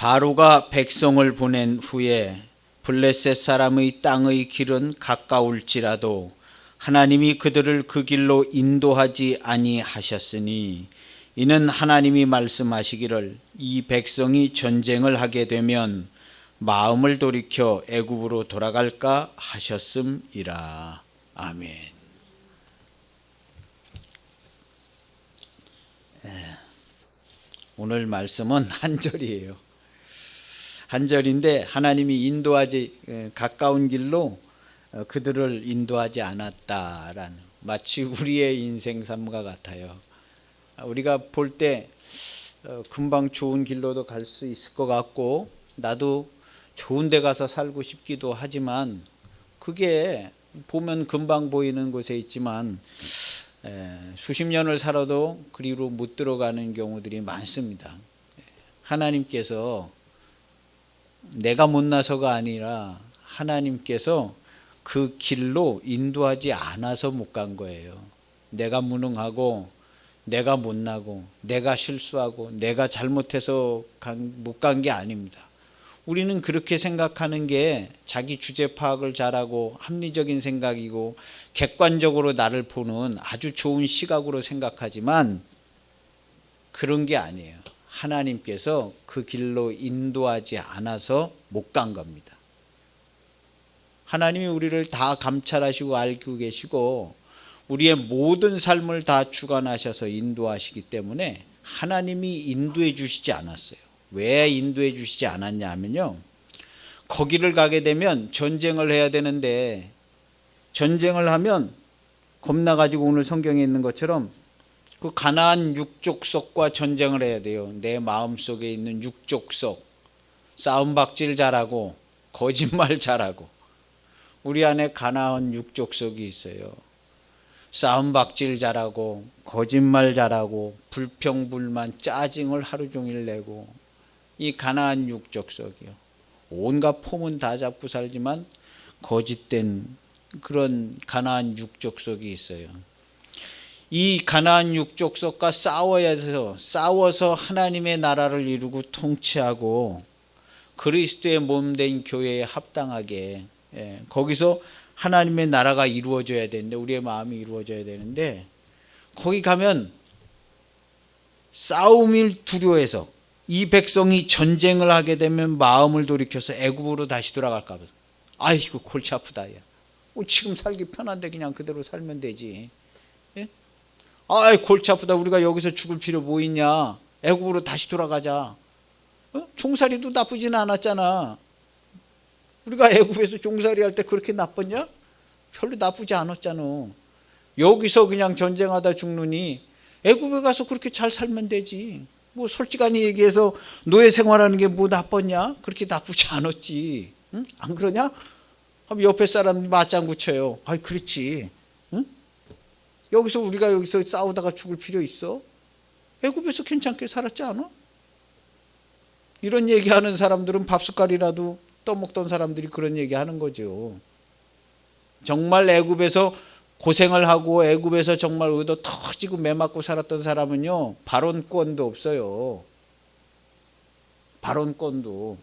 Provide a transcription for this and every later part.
바로가 백성을 보낸 후에 블레셋 사람의 땅의 길은 가까울지라도 하나님이 그들을 그 길로 인도하지 아니하셨으니 이는 하나님이 말씀하시기를 이 백성이 전쟁을 하게 되면 마음을 돌이켜 애굽으로 돌아갈까 하셨음이라. 아멘. 오늘 말씀은 한 절이에요. 한 절인데 하나님이 인도하지 가까운 길로 그들을 인도하지 않았다라는, 마치 우리의 인생 삶과 같아요. 우리가 볼 때 금방 좋은 길로도 갈 수 있을 것 같고 나도 좋은 데 가서 살고 싶기도 하지만 그게 보면 금방 보이는 곳에 있지만 수십 년을 살아도 그리로 못 들어가는 경우들이 많습니다. 하나님께서 내가 못나서가 아니라 하나님께서 그 길로 인도하지 않아서 못 간 거예요. 내가 무능하고 내가 못나고 내가 실수하고 내가 잘못해서 못 간 게 아닙니다. 우리는 그렇게 생각하는 게 자기 주제 파악을 잘하고 합리적인 생각이고 객관적으로 나를 보는 아주 좋은 시각으로 생각하지만 그런 게 아니에요. 하나님께서 그 길로 인도하지 않아서 못 간 겁니다. 하나님이 우리를 다 감찰하시고 알고 계시고 우리의 모든 삶을 다 주관하셔서 인도하시기 때문에 하나님이 인도해 주시지 않았어요. 왜 인도해 주시지 않았냐 하면요, 거기를 가게 되면 전쟁을 해야 되는데 전쟁을 하면 겁나가지고 오늘 성경에 있는 것처럼 그 가나안 육족속과 전쟁을 해야 돼요. 내 마음속에 있는 육족속, 싸움박질 잘하고 거짓말 잘하고. 우리 안에 가나안 육족속이 있어요. 싸움박질 잘하고 거짓말 잘하고 불평불만 짜증을 하루 종일 내고, 이 가나안 육족속이요. 온갖 폼은 다 잡고 살지만 거짓된 그런 가나안 육족속이 있어요. 이 가나안 육족속과 싸워서 하나님의 나라를 이루고 통치하고 그리스도의 몸된 교회에 합당하게, 거기서 하나님의 나라가 이루어져야 되는데, 우리의 마음이 이루어져야 되는데, 거기 가면 싸움을 두려워해서 이 백성이 전쟁을 하게 되면 마음을 돌이켜서 애굽으로 다시 돌아갈까 봐, 아이고 골치 아프다, 야. 지금 살기 편한데 그냥 그대로 살면 되지. 예? 아이 골치 아프다, 우리가 여기서 죽을 필요 뭐 있냐, 애굽으로 다시 돌아가자. 종살이도 나쁘진 않았잖아. 우리가 애굽에서 종살이 할 때 그렇게 나빴냐? 별로 나쁘지 않았잖아. 여기서 그냥 전쟁하다 죽느니 애굽에 가서 그렇게 잘 살면 되지. 뭐 솔직하게 얘기해서 노예 생활하는 게 뭐 나빴냐? 그렇게 나쁘지 않았지. 응? 안 그러냐? 그럼 옆에 사람이 맞장구 쳐요. 아이 그렇지. 응? 우리가 여기서 싸우다가 죽을 필요 있어? 애굽에서 괜찮게 살았지 않아? 이런 얘기하는 사람들은 밥숟갈이라도 떠먹던 사람들이 그런 얘기하는 거죠. 정말 애굽에서 고생을 하고 애굽에서 정말 의도 터지고 매맞고 살았던 사람은요, 발언권도 없어요. 발언권도.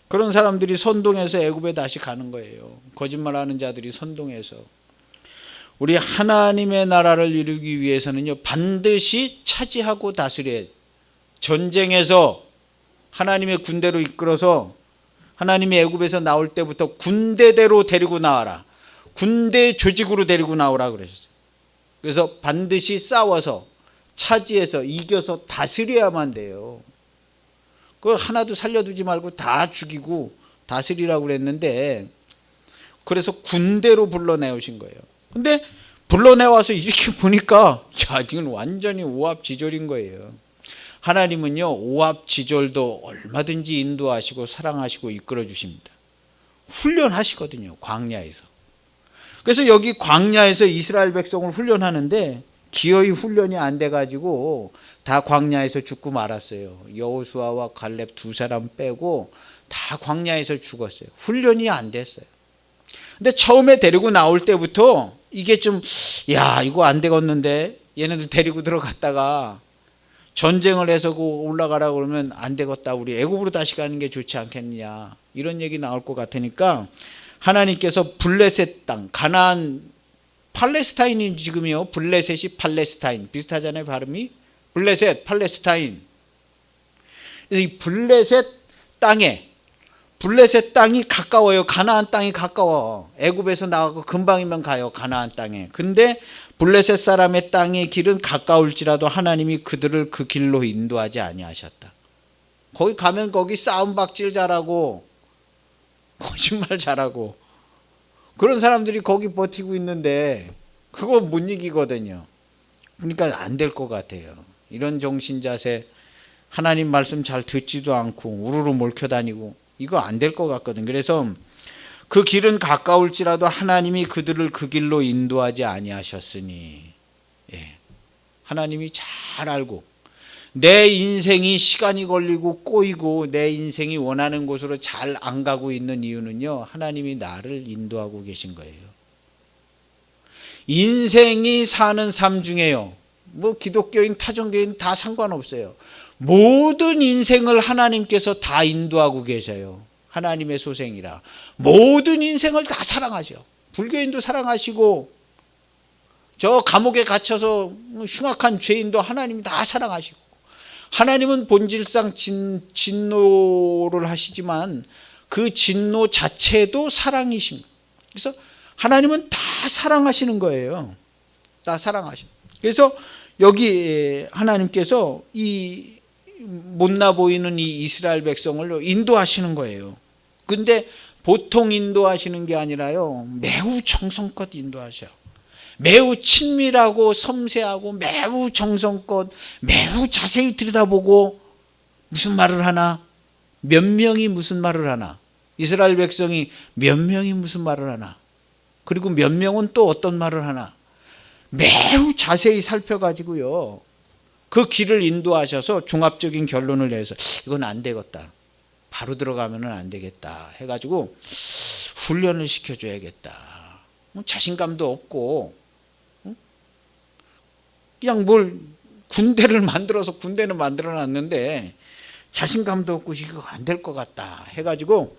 그런 사람들이 선동해서 애굽에 다시 가는 거예요. 거짓말하는 자들이 선동해서. 우리 하나님의 나라를 이루기 위해서는요, 반드시 차지하고 다스려야, 전쟁에서 하나님의 군대로 이끌어서 하나님이 애굽에서 나올 때부터 군대대로 데리고 나와라, 군대 조직으로 데리고 나오라 그러셨어요. 그래서 반드시 싸워서 차지해서 이겨서 다스려야만 돼요. 그걸 하나도 살려두지 말고 다 죽이고 다스리라고 그랬는데, 그래서 군대로 불러내오신 거예요. 근데 불러내와서 이렇게 보니까 지금 완전히 오합지졸인 거예요. 하나님은요, 오합지졸도 얼마든지 인도하시고 사랑하시고 이끌어 주십니다. 훈련하시거든요, 광야에서. 그래서 여기 광야에서 이스라엘 백성을 훈련하는데 기어이 훈련이 안 돼가지고 다 광야에서 죽고 말았어요. 여호수아와 갈렙 두 사람 빼고 다 광야에서 죽었어요. 훈련이 안 됐어요. 근데 처음에 데리고 나올 때부터 이게 좀, 이거 안 되겠는데, 얘네들 데리고 들어갔다가 전쟁을 해서 올라가라 그러면 안 되겠다. 우리 애굽으로 다시 가는 게 좋지 않겠느냐. 이런 얘기 나올 것 같으니까 하나님께서 블레셋 땅, 가나안, 팔레스타인이 지금이요. 블레셋이 팔레스타인. 비슷하잖아요. 발음이. 블레셋, 팔레스타인. 그래서 이 블레셋 땅이 가까워요. 가나안 땅이 가까워. 애굽에서 나가고 금방이면 가요. 가나안 땅에. 근데 블레셋 사람의 땅의 길은 가까울지라도 하나님이 그들을 그 길로 인도하지 아니하셨다. 거기 가면 거기 싸움박질 잘하고 거짓말 잘하고 그런 사람들이 거기 버티고 있는데 그거 못 이기거든요. 그러니까 안 될 것 같아요. 이런 정신자세, 하나님 말씀 잘 듣지도 않고 우르르 몰켜다니고 이거 안 될 것 같거든. 그래서 그 길은 가까울지라도 하나님이 그들을 그 길로 인도하지 아니하셨으니, 하나님이 잘 알고 내 인생이 시간이 걸리고 꼬이고 내 인생이 원하는 곳으로 잘 안 가고 있는 이유는요, 하나님이 나를 인도하고 계신 거예요. 인생이 사는 삶 중에요, 뭐 기독교인 타종교인 다 상관없어요. 모든 인생을 하나님께서 다 인도하고 계셔요. 하나님의 소생이라 모든 인생을 다 사랑하셔. 불교인도 사랑하시고 저 감옥에 갇혀서 흉악한 죄인도 하나님이 다 사랑하시고, 하나님은 본질상 진노를 하시지만 그 진노 자체도 사랑이신 거예요. 그래서 하나님은 다 사랑하시는 거예요. 다 사랑하시는. 그래서 여기 하나님께서 이 못나 보이는 이 이스라엘 백성을 인도하시는 거예요. 근데 보통 인도하시는 게 아니라요, 매우 정성껏 인도하셔. 매우 친밀하고 섬세하고 매우 정성껏 매우 자세히 들여다보고 무슨 말을 하나, 몇 명이 무슨 말을 하나, 이스라엘 백성이 몇 명이 무슨 말을 하나, 그리고 몇 명은 또 어떤 말을 하나 매우 자세히 살펴가지고요, 그 길을 인도하셔서 종합적인 결론을 내서 이건 안 되겠다, 바로 들어가면 안 되겠다 해가지고 훈련을 시켜줘야겠다. 자신감도 없고 그냥 뭘 군대를 만들어서, 군대는 만들어놨는데 자신감도 없고 이거 안 될 것 같다 해가지고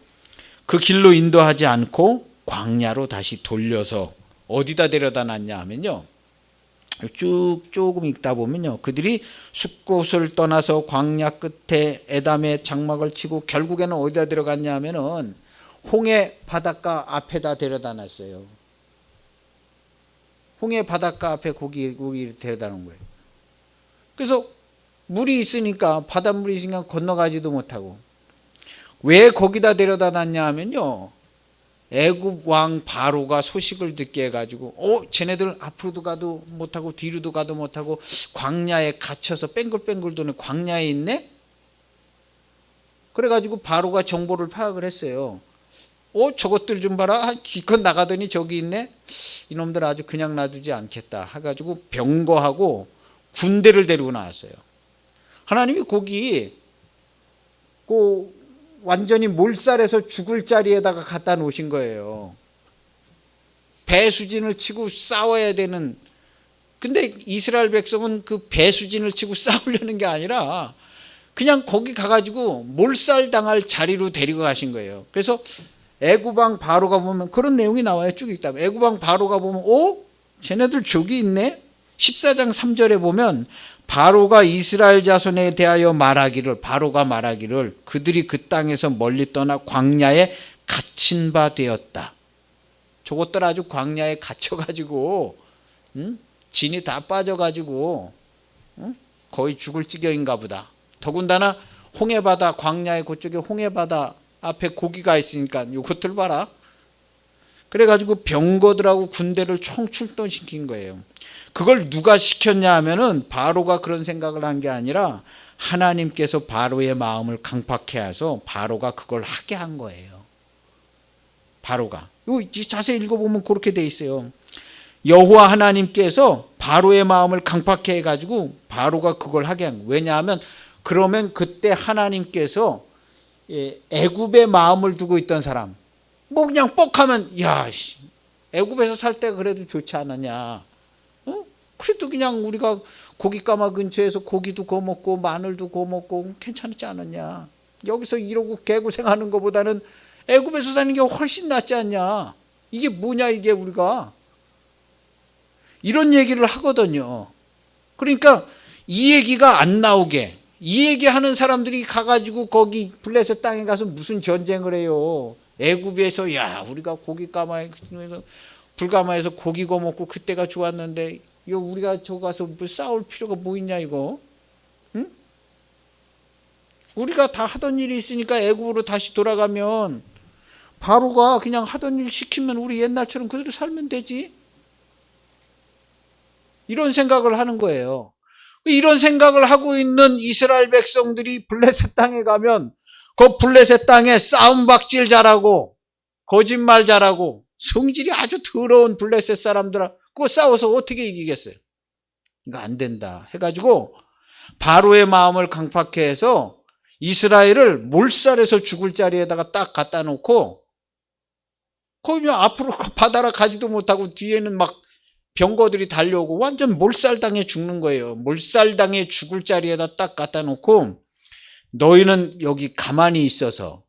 그 길로 인도하지 않고 광야로 다시 돌려서 어디다 데려다 놨냐 하면요, 조금 읽다 보면요, 그들이 숫곳을 떠나서 광야 끝에 에담의 장막을 치고 결국에는 어디다 데려갔냐 하면은 홍해 바닷가 앞에다 데려다 놨어요. 홍해 바닷가 앞에 거기 데려다 놓은 거예요. 그래서 물이 있으니까, 바닷물이 있으니까 건너가지도 못하고. 왜 거기다 데려다 놨냐 하면요, 애굽 왕 바로가 소식을 듣게 해가지고 쟤네들 앞으로도 가도 못하고 뒤로도 가도 못하고 광야에 갇혀서 뺑글뺑글 도는 광야에 있네. 그래가지고 바로가 정보를 파악을 했어요. 저것들 좀 봐라, 기껏 나가더니 저기 있네. 이놈들 아주 그냥 놔두지 않겠다 해가지고 병거하고 군대를 데리고 나왔어요. 하나님이 거기 완전히 몰살해서 죽을 자리에다가 갖다 놓으신 거예요. 배수진을 치고 싸워야 되는. 근데 이스라엘 백성은 그 배수진을 치고 싸우려는 게 아니라 그냥 거기 가가지고 몰살당할 자리로 데리고 가신 거예요. 그래서 애굽왕 바로가 보면 그런 내용이 나와요. 쭉 읽다 보면 애굽왕 바로가 보면 쟤네들 저기 있네. 14장 3절에 보면 바로가 이스라엘 자손에 대하여 말하기를, 바로가 말하기를 그들이 그 땅에서 멀리 떠나 광야에 갇힌 바 되었다. 저것들 아주 광야에 갇혀가지고 진이 다 빠져가지고 거의 죽을 지경인가 보다. 더군다나 홍해바다, 광야의 그쪽에 홍해바다 앞에 고기가 있으니까 이것들 봐라. 그래가지고 병거들하고 군대를 총출동시킨 거예요. 그걸 누가 시켰냐 하면은 바로가 그런 생각을 한 게 아니라 하나님께서 바로의 마음을 강팍해 해서 바로가 그걸 하게 한 거예요. 바로가. 자세히 읽어보면 그렇게 돼 있어요. 여호와 하나님께서 바로의 마음을 강팍해 해가지고 바로가 그걸 하게 한 거예요. 왜냐하면 그러면 그때 하나님께서 애굽의 마음을 두고 있던 사람, 그냥 뻑하면 애굽에서 살 때가 그래도 좋지 않았냐, 그래도 그냥 우리가 고깃가마 근처에서 고기도 구워 먹고 마늘도 구워 먹고 괜찮지 않았냐? 여기서 이러고 개고생하는 것보다는 애굽에서 사는 게 훨씬 낫지 않냐? 이게 뭐냐 이게 우리가 이런 얘기를 하거든요. 그러니까 이 얘기가 안 나오게, 이 얘기하는 사람들이 가가지고 거기 블레셋 땅에 가서 무슨 전쟁을 해요. 애굽에서 야 우리가 고깃가마에서 불가마에서 고기 구워 먹고 그때가 좋았는데 이거 우리가 저 가서 뭐 싸울 필요가 뭐 있냐 이거? 응? 우리가 다 하던 일이 있으니까 애굽으로 다시 돌아가면 바로가 그냥 하던 일 시키면 우리 옛날처럼 그대로 살면 되지. 이런 생각을 하는 거예요. 이런 생각을 하고 있는 이스라엘 백성들이 블레셋 땅에 가면 그 블레셋 땅에 싸움박질 잘하고 거짓말 잘하고 성질이 아주 더러운 블레셋 사람들 그거 싸워서 어떻게 이기겠어요? 이거 안 된다 해가지고 바로의 마음을 강팍해 해서 이스라엘을 몰살해서 죽을 자리에다가 딱 갖다 놓고 거기 앞으로 바다라 가지도 못하고 뒤에는 막 병거들이 달려오고 완전 몰살당해 죽는 거예요. 몰살당해 죽을 자리에다 딱 갖다 놓고 너희는 여기 가만히 있어서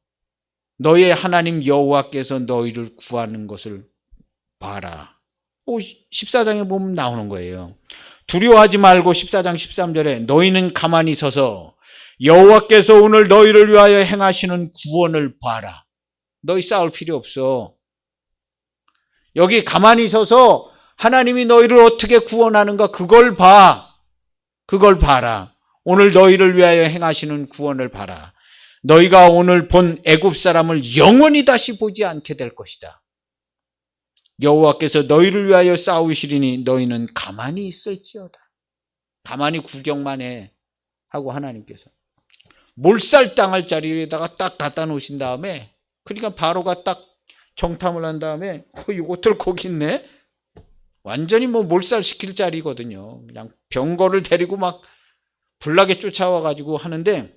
너희의 하나님 여호와께서 너희를 구하는 것을 봐라. 14장에 보면 나오는 거예요. 두려워하지 말고 14장 13절에 너희는 가만히 서서 여호와께서 오늘 너희를 위하여 행하시는 구원을 봐라. 너희 싸울 필요 없어. 여기 가만히 서서 하나님이 너희를 어떻게 구원하는가 그걸 봐. 그걸 봐라. 오늘 너희를 위하여 행하시는 구원을 봐라. 너희가 오늘 본 애굽 사람을 영원히 다시 보지 않게 될 것이다. 여호와께서 너희를 위하여 싸우시리니 너희는 가만히 있을지어다. 가만히 구경만 해 하고 하나님께서 몰살당할 자리에다가 딱 갖다 놓으신 다음에 그러니까 바로가 딱 정탐을 한 다음에 이것들 거기 있네. 완전히 뭐 몰살시킬 자리거든요. 그냥 병거를 데리고 막 불나게 쫓아와가지고 하는데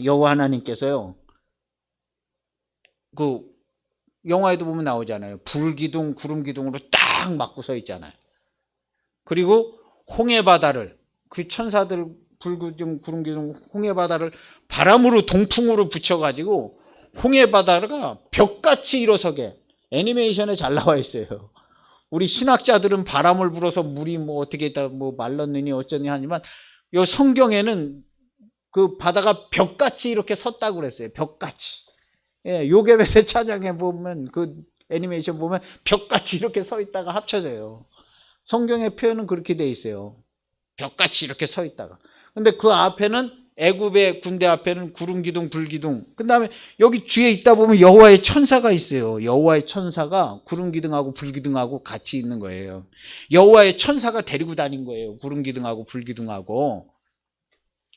여호와 하나님께서요. 그 영화에도 보면 나오잖아요. 불기둥, 구름기둥으로 딱 막고 서 있잖아요. 그리고 홍해바다를 그 천사들 불기둥, 구름기둥, 홍해바다를 바람으로 동풍으로 붙여가지고 홍해바다가 벽같이 일어서게 애니메이션에 잘 나와 있어요. 우리 신학자들은 바람을 불어서 물이 뭐 어떻게 있다 뭐 말랐느니 어쩌니 하지만 요 성경에는 그 바다가 벽같이 이렇게 섰다고 그랬어요. 벽같이. 예, 요괴벳의 찬양에 보면 그 애니메이션 보면 벽같이 이렇게 서 있다가 합쳐져요. 성경의 표현은 그렇게 돼 있어요. 벽같이 이렇게 서 있다가. 근데 그 앞에는 애굽의 군대 앞에는 구름기둥, 불기둥. 그다음에 여기 뒤에 있다 보면 여호와의 천사가 있어요. 여호와의 천사가 구름기둥하고 불기둥하고 같이 있는 거예요. 여호와의 천사가 데리고 다닌 거예요. 구름기둥하고 불기둥하고.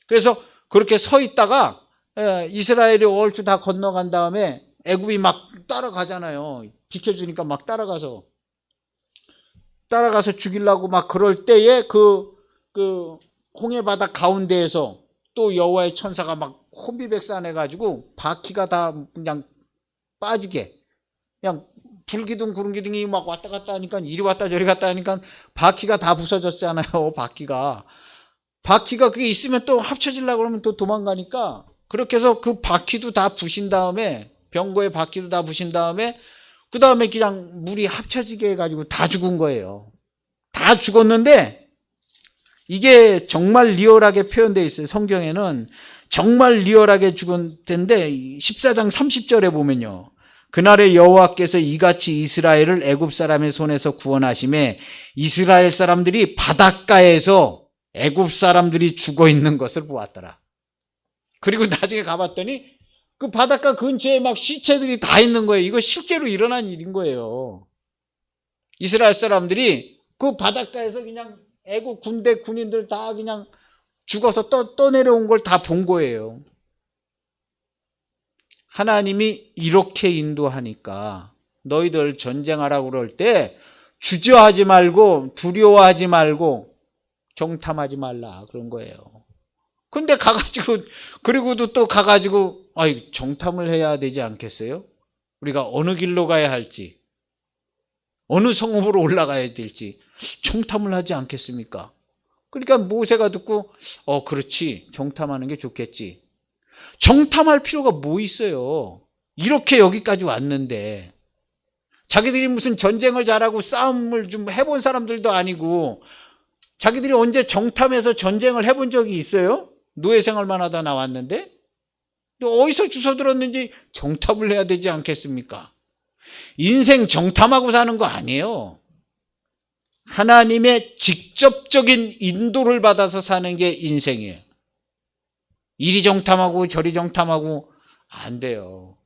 그래서 그렇게 서 있다가 이스라엘이 얼추 다 건너간 다음에 애굽이 막 따라가잖아요. 비켜주니까 막 따라가서 죽이려고 막 그럴 때에 그 홍해바다 가운데에서 또 여호와의 천사가 막 혼비백산해가지고 바퀴가 다 그냥 빠지게 그냥 불기둥 구름기둥이 막 왔다 갔다 하니까 이리 왔다 저리 갔다 하니까 바퀴가 다 부서졌잖아요. 바퀴가 그게 있으면 또 합쳐지려고 그러면 또 도망가니까 그렇게 해서 그 바퀴도 다 부신 다음에 병거의 바퀴도 다 부신 다음에 그 다음에 그냥 물이 합쳐지게 해가지고 다 죽은 거예요. 다 죽었는데 이게 정말 리얼하게 표현되어 있어요. 성경에는 정말 리얼하게 죽은 텐데 14장 30절에 보면요. 그날에 여호와께서 이같이 이스라엘을 애굽 사람의 손에서 구원하심에 이스라엘 사람들이 바닷가에서 애굽 사람들이 죽어 있는 것을 보았더라. 그리고 나중에 가봤더니 그 바닷가 근처에 막 시체들이 다 있는 거예요. 이거 실제로 일어난 일인 거예요. 이스라엘 사람들이 그 바닷가에서 그냥 애국 군대 군인들 다 그냥 죽어서 떠내려온 걸 다 본 거예요. 하나님이 이렇게 인도하니까 너희들 전쟁하라고 그럴 때 주저하지 말고 두려워하지 말고 정탐하지 말라 그런 거예요. 근데 가가지고 그리고도 또 가가지고 정탐을 해야 되지 않겠어요? 우리가 어느 길로 가야 할지 어느 성읍으로 올라가야 될지 정탐을 하지 않겠습니까? 그러니까 모세가 듣고 그렇지, 정탐하는 게 좋겠지. 정탐할 필요가 뭐 있어요? 이렇게 여기까지 왔는데 자기들이 무슨 전쟁을 잘하고 싸움을 좀 해본 사람들도 아니고 자기들이 언제 정탐해서 전쟁을 해본 적이 있어요? 노예 생활만 하다 나왔는데 어디서 주워 들었는지 정탐을 해야 되지 않겠습니까? 인생 정탐하고 사는 거 아니에요. 하나님의 직접적인 인도를 받아서 사는 게 인생이에요. 이리 정탐하고 저리 정탐하고 안 돼요.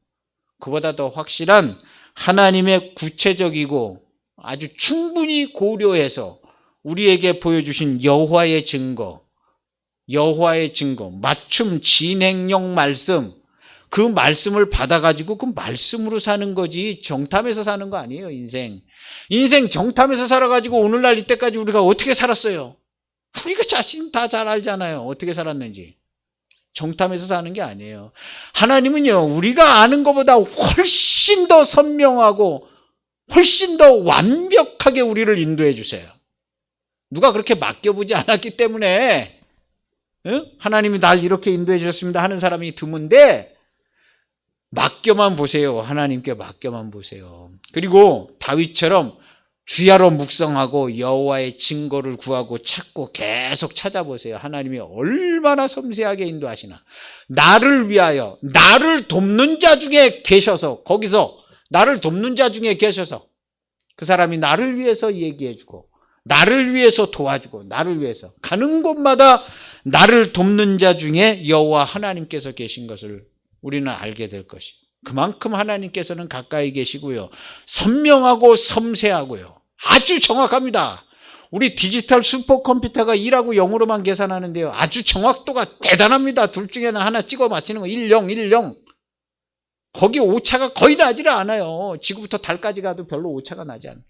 그보다 더 확실한 하나님의 구체적이고 아주 충분히 고려해서 우리에게 보여주신 여호와의 증거, 맞춤 진행형 말씀, 그 말씀을 받아가지고 그 말씀으로 사는 거지 정탐해서 사는 거 아니에요. 인생 정탐해서 살아가지고 오늘날 이때까지 우리가 어떻게 살았어요? 우리가 자신 다 잘 알잖아요. 어떻게 살았는지. 정탐해서 사는 게 아니에요. 하나님은요, 우리가 아는 것보다 훨씬 더 선명하고 훨씬 더 완벽하게 우리를 인도해 주세요. 누가 그렇게 맡겨보지 않았기 때문에 하나님이 날 이렇게 인도해 주셨습니다 하는 사람이 드문데 맡겨만 보세요. 하나님께 맡겨만 보세요. 그리고 다윗처럼 주야로 묵상하고 여호와의 증거를 구하고 찾고 계속 찾아보세요. 하나님이 얼마나 섬세하게 인도하시나. 나를 위하여 나를 돕는 자 중에 계셔서, 거기서 나를 돕는 자 중에 계셔서 그 사람이 나를 위해서 얘기해주고 나를 위해서 도와주고 나를 위해서 가는 곳마다 나를 돕는 자 중에 여호와 하나님께서 계신 것을 우리는 알게 될 것이. 그만큼 하나님께서는 가까이 계시고요, 선명하고 섬세하고요, 아주 정확합니다. 우리 디지털 슈퍼컴퓨터가 1하고 0으로만 계산하는데요, 아주 정확도가 대단합니다. 둘 중에 하나 찍어 맞히는 거 10, 10. 거기 오차가 거의 나질 않아요. 지구부터 달까지 가도 별로 오차가 나지 않아요.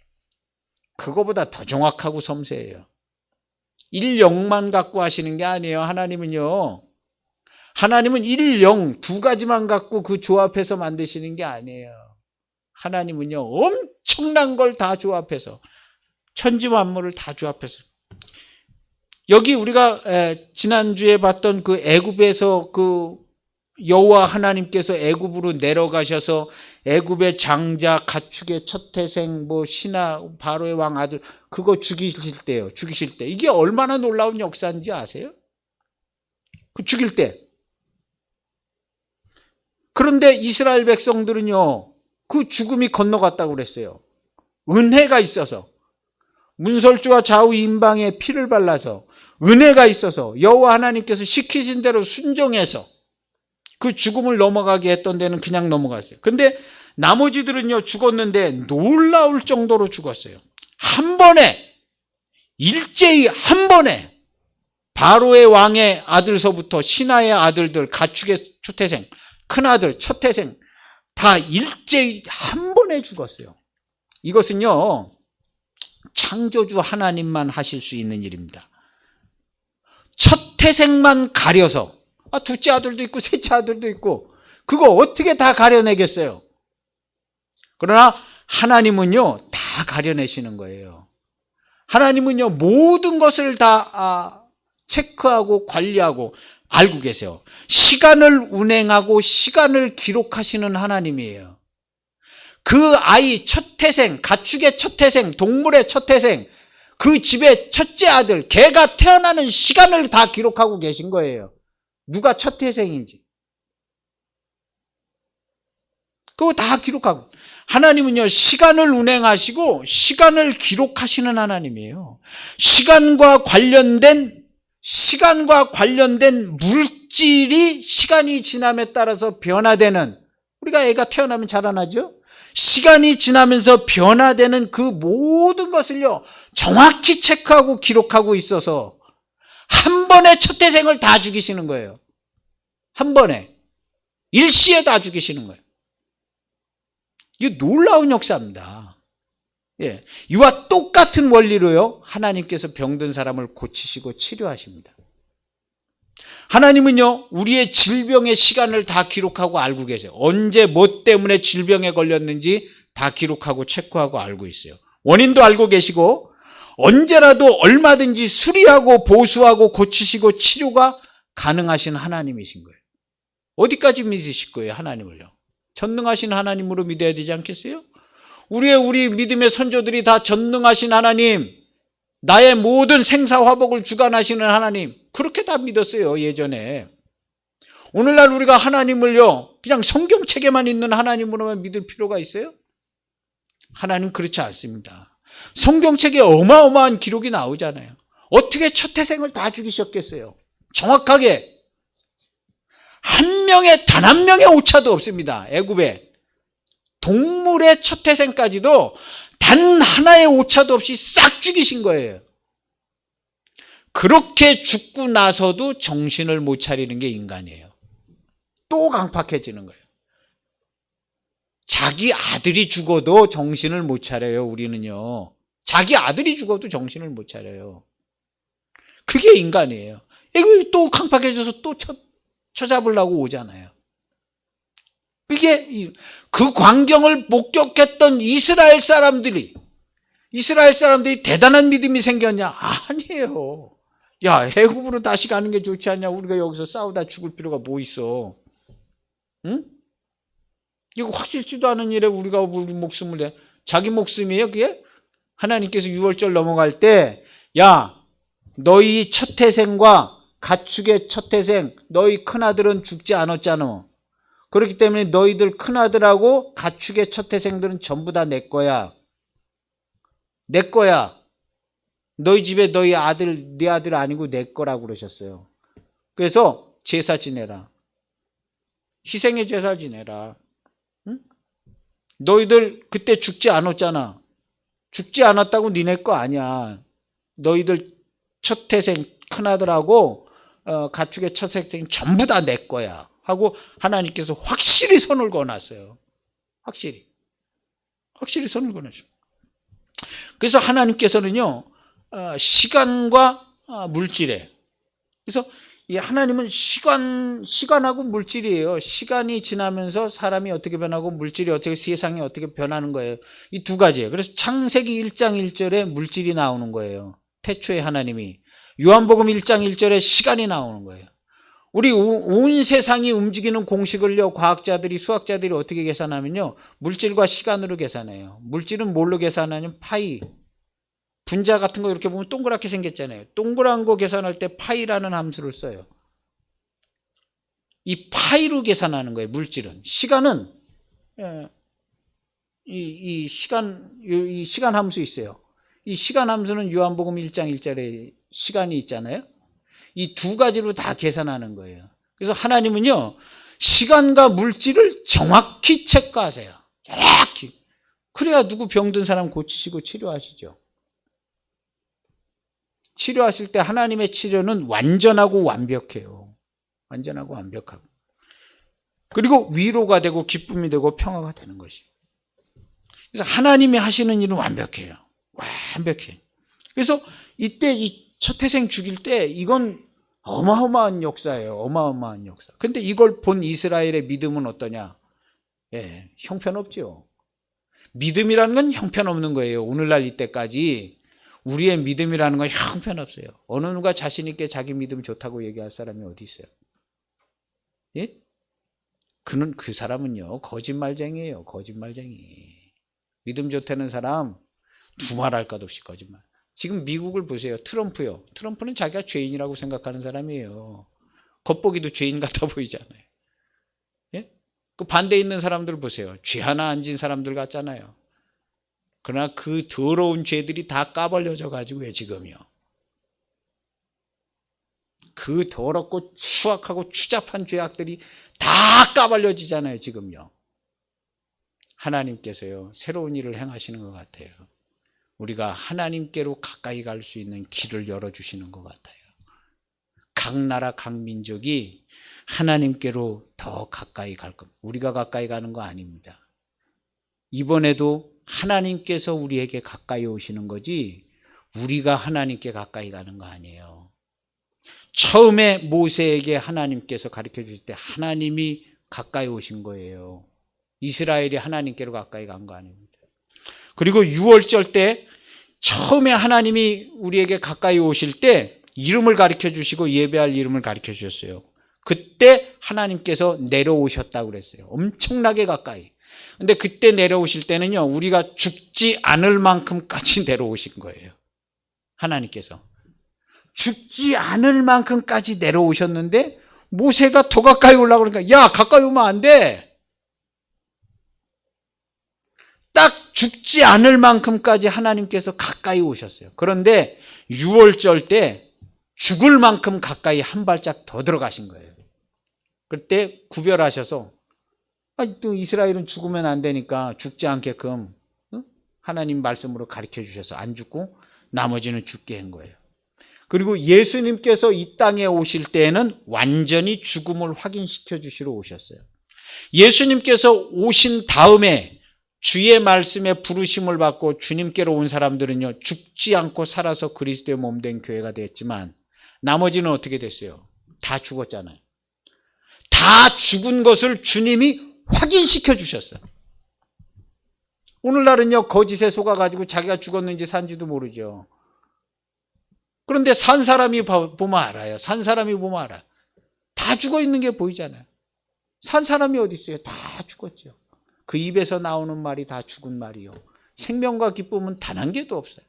그거보다 더 정확하고 섬세해요. 1, 0만 갖고 하시는 게 아니에요. 하나님은 1, 0 두 가지만 갖고 그 조합해서 만드시는 게 아니에요. 하나님은요, 엄청난 걸 다 조합해서, 천지 만물을 다 조합해서. 여기 우리가 지난주에 봤던 그 애굽에서 그 여호와 하나님께서 애굽으로 내려가셔서 애굽의 장자, 가축의 첫 태생, 신하, 바로의 왕 아들, 그거 죽이실 때 이게 얼마나 놀라운 역사인지 아세요? 그 죽일 때. 그런데 이스라엘 백성들은요, 그 죽음이 건너갔다고 그랬어요. 은혜가 있어서, 문설주와 좌우 임방에 피를 발라서, 은혜가 있어서 여호와 하나님께서 시키신 대로 순종해서 그 죽음을 넘어가게 했던 데는 그냥 넘어갔어요. 근데 나머지들은요, 죽었는데 놀라울 정도로 죽었어요. 한 번에, 일제히 한 번에 바로의 왕의 아들서부터 신하의 아들들, 가축의 초태생, 큰아들, 첫태생 다 일제히 한 번에 죽었어요. 이것은요, 창조주 하나님만 하실 수 있는 일입니다. 첫태생만 가려서, 둘째 아들도 있고 셋째 아들도 있고, 그거 어떻게 다 가려내겠어요? 그러나 하나님은요, 다 가려내시는 거예요. 하나님은요, 모든 것을 다 체크하고 관리하고 알고 계세요. 시간을 운행하고 시간을 기록하시는 하나님이에요. 그 아이 첫태생, 가축의 첫태생, 동물의 첫태생, 그 집의 첫째 아들, 걔가 태어나는 시간을 다 기록하고 계신 거예요. 누가 첫태생인지. 그거 다 기록하고. 하나님은요, 시간을 운행하시고 시간을 기록하시는 하나님이에요. 시간과 관련된 물질이 시간이 지남에 따라서 변화되는, 우리가 애가 태어나면 자라나죠? 시간이 지나면서 변화되는 그 모든 것을요, 정확히 체크하고 기록하고 있어서 한 번에 첫태생을 다 죽이시는 거예요. 한 번에. 일시에 다 죽이시는 거예요. 이게 놀라운 역사입니다. 예. 이와 똑같은 원리로요, 하나님께서 병든 사람을 고치시고 치료하십니다. 하나님은요, 우리의 질병의 시간을 다 기록하고 알고 계세요. 언제 뭐 때문에 질병에 걸렸는지 다 기록하고 체크하고 알고 있어요. 원인도 알고 계시고 언제라도 얼마든지 수리하고 보수하고 고치시고 치료가 가능하신 하나님이신 거예요. 어디까지 믿으실 거예요, 하나님을요? 전능하신 하나님으로 믿어야 되지 않겠어요? 우리 믿음의 선조들이 다 전능하신 하나님, 나의 모든 생사화복을 주관하시는 하나님, 그렇게 다 믿었어요, 예전에. 오늘날 우리가 하나님을요, 그냥 성경책에만 있는 하나님으로만 믿을 필요가 있어요? 하나님 그렇지 않습니다. 성경책에 어마어마한 기록이 나오잖아요. 어떻게 첫 태생을 다 죽이셨겠어요? 정확하게 단 한 명의 오차도 없습니다. 애굽에 동물의 첫 태생까지도 단 하나의 오차도 없이 싹 죽이신 거예요. 그렇게 죽고 나서도 정신을 못 차리는 게 인간이에요. 또 강팍해지는 거예요. 자기 아들이 죽어도 정신을 못 차려요, 우리는요. 자기 아들이 죽어도 정신을 못 차려요. 그게 인간이에요. 또 강팍해져서 또 쳐잡으려고 오잖아요. 이게 그 광경을 목격했던 이스라엘 사람들이 대단한 믿음이 생겼냐? 아니에요. 야, 애굽으로 다시 가는 게 좋지 않냐? 우리가 여기서 싸우다 죽을 필요가 뭐 있어? 응? 이거 확실치도 않은 일에 우리가 우리 목숨을 내. 자기 목숨이에요, 그게? 하나님께서 6월절 넘어갈 때, 야, 너희 첫 태생과 가축의 첫 태생, 너희 큰아들은 죽지 않았잖아. 그렇기 때문에 너희들 큰아들하고 가축의 첫 태생들은 전부 다 내 거야. 내 거야. 너희 집에 너희 아들, 네 아들 아니고 내 거라고 그러셨어요. 그래서 제사 지내라. 희생의 제사 지내라. 응? 너희들 그때 죽지 않았잖아. 죽지 않았다고 니네 거 아니야. 너희들 첫 태생 큰아들하고 가축의 첫 태생 전부 다 내 거야 하고 하나님께서 확실히 선을 그어놨어요. 확실히 선을 그어놨어요. 그래서 하나님께서는요, 시간과 물질에, 그래서 이 하나님은 시간하고 물질이에요. 시간이 지나면서 사람이 어떻게 변하고 물질이 어떻게, 세상이 어떻게 변하는 거예요. 이 두 가지예요. 그래서 창세기 1장 1절에 물질이 나오는 거예요. 태초에 하나님이. 요한복음 1장 1절에 시간이 나오는 거예요. 우리 온 세상이 움직이는 공식을요, 과학자들이, 수학자들이 어떻게 계산하면요, 물질과 시간으로 계산해요. 물질은 뭘로 계산하냐면 파이, 분자 같은 거 이렇게 보면 동그랗게 생겼잖아요. 동그란 거 계산할 때 파이라는 함수를 써요. 이 파이로 계산하는 거예요, 물질은. 시간은 이 시간 함수 있어요. 이 시간 함수는 요한복음 1장 1절에 시간이 있잖아요. 이 두 가지로 다 계산하는 거예요. 그래서 하나님은요, 시간과 물질을 정확히 체크하세요. 정확히. 그래야 누구 병든 사람 고치시고 치료하시죠. 치료하실 때 하나님의 치료는 완전하고 완벽해요. 완전하고 완벽하고. 그리고 위로가 되고 기쁨이 되고 평화가 되는 것이. 그래서 하나님이 하시는 일은 완벽해요. 완벽해. 그래서 이때 이 첫 태생 죽일 때 이건 어마어마한 역사예요. 어마어마한 역사. 근데 이걸 본 이스라엘의 믿음은 어떠냐? 예, 형편없죠. 믿음이라는 건 형편없는 거예요. 오늘날 이때까지 우리의 믿음이라는 건 형편없어요. 어느 누가 자신 있게 자기 믿음 좋다고 얘기할 사람이 어디 있어요? 예? 그 사람은요, 거짓말쟁이에요. 거짓말쟁이. 믿음 좋다는 사람 두말할 것 없이 거짓말. 지금 미국을 보세요. 트럼프요. 트럼프는 자기가 죄인이라고 생각하는 사람이에요. 겉보기도 죄인 같아 보이잖아요. 예? 그 반대에 있는 사람들 보세요. 죄 하나 안 진 사람들 같잖아요. 그러나 그 더러운 죄들이 다 까발려져 가지고요, 지금요. 그 더럽고 추악하고 추잡한 죄악들이 다 까발려지잖아요, 지금요. 하나님께서요, 새로운 일을 행하시는 것 같아요. 우리가 하나님께로 가까이 갈 수 있는 길을 열어주시는 것 같아요. 각 나라, 각 민족이 하나님께로 더 가까이 갈 겁니다. 우리가 가까이 가는 거 아닙니다. 이번에도 하나님께서 우리에게 가까이 오시는 거지 우리가 하나님께 가까이 가는 거 아니에요. 처음에 모세에게 하나님께서 가르쳐 주실 때 하나님이 가까이 오신 거예요. 이스라엘이 하나님께로 가까이 간 거 아닙니다. 그리고 6월절 때 처음에 하나님이 우리에게 가까이 오실 때 이름을 가르쳐 주시고 예배할 이름을 가르쳐 주셨어요. 그때 하나님께서 내려오셨다고 그랬어요. 엄청나게 가까이. 근데 그때 내려오실 때는요, 우리가 죽지 않을 만큼까지 내려오신 거예요. 하나님께서. 죽지 않을 만큼까지 내려오셨는데 모세가 더 가까이 오려고 그러니까 야, 가까이 오면 안 돼. 딱 죽지 않을 만큼까지 하나님께서 가까이 오셨어요. 그런데 6월절 때 죽을 만큼 가까이 한 발짝 더 들어가신 거예요. 그때 구별하셔서 또 이스라엘은 죽으면 안 되니까 죽지 않게끔 하나님 말씀으로 가르쳐 주셔서 안 죽고 나머지는 죽게 한 거예요. 그리고 예수님께서 이 땅에 오실 때에는 완전히 죽음을 확인시켜 주시러 오셨어요. 예수님께서 오신 다음에 주의 말씀에 부르심을 받고 주님께로 온 사람들은요, 죽지 않고 살아서 그리스도의 몸된 교회가 됐지만 나머지는 어떻게 됐어요? 다 죽었잖아요. 다 죽은 것을 주님이 확인시켜 주셨어요. 오늘날은요, 거짓에 속아가지고 자기가 죽었는지 산지도 모르죠. 그런데 산 사람이 보면 알아요. 산 사람이 보면 알아요. 다 죽어 있는 게 보이잖아요. 산 사람이 어디 있어요? 다 죽었죠. 그 입에서 나오는 말이 다 죽은 말이요. 생명과 기쁨은 단 한 개도 없어요.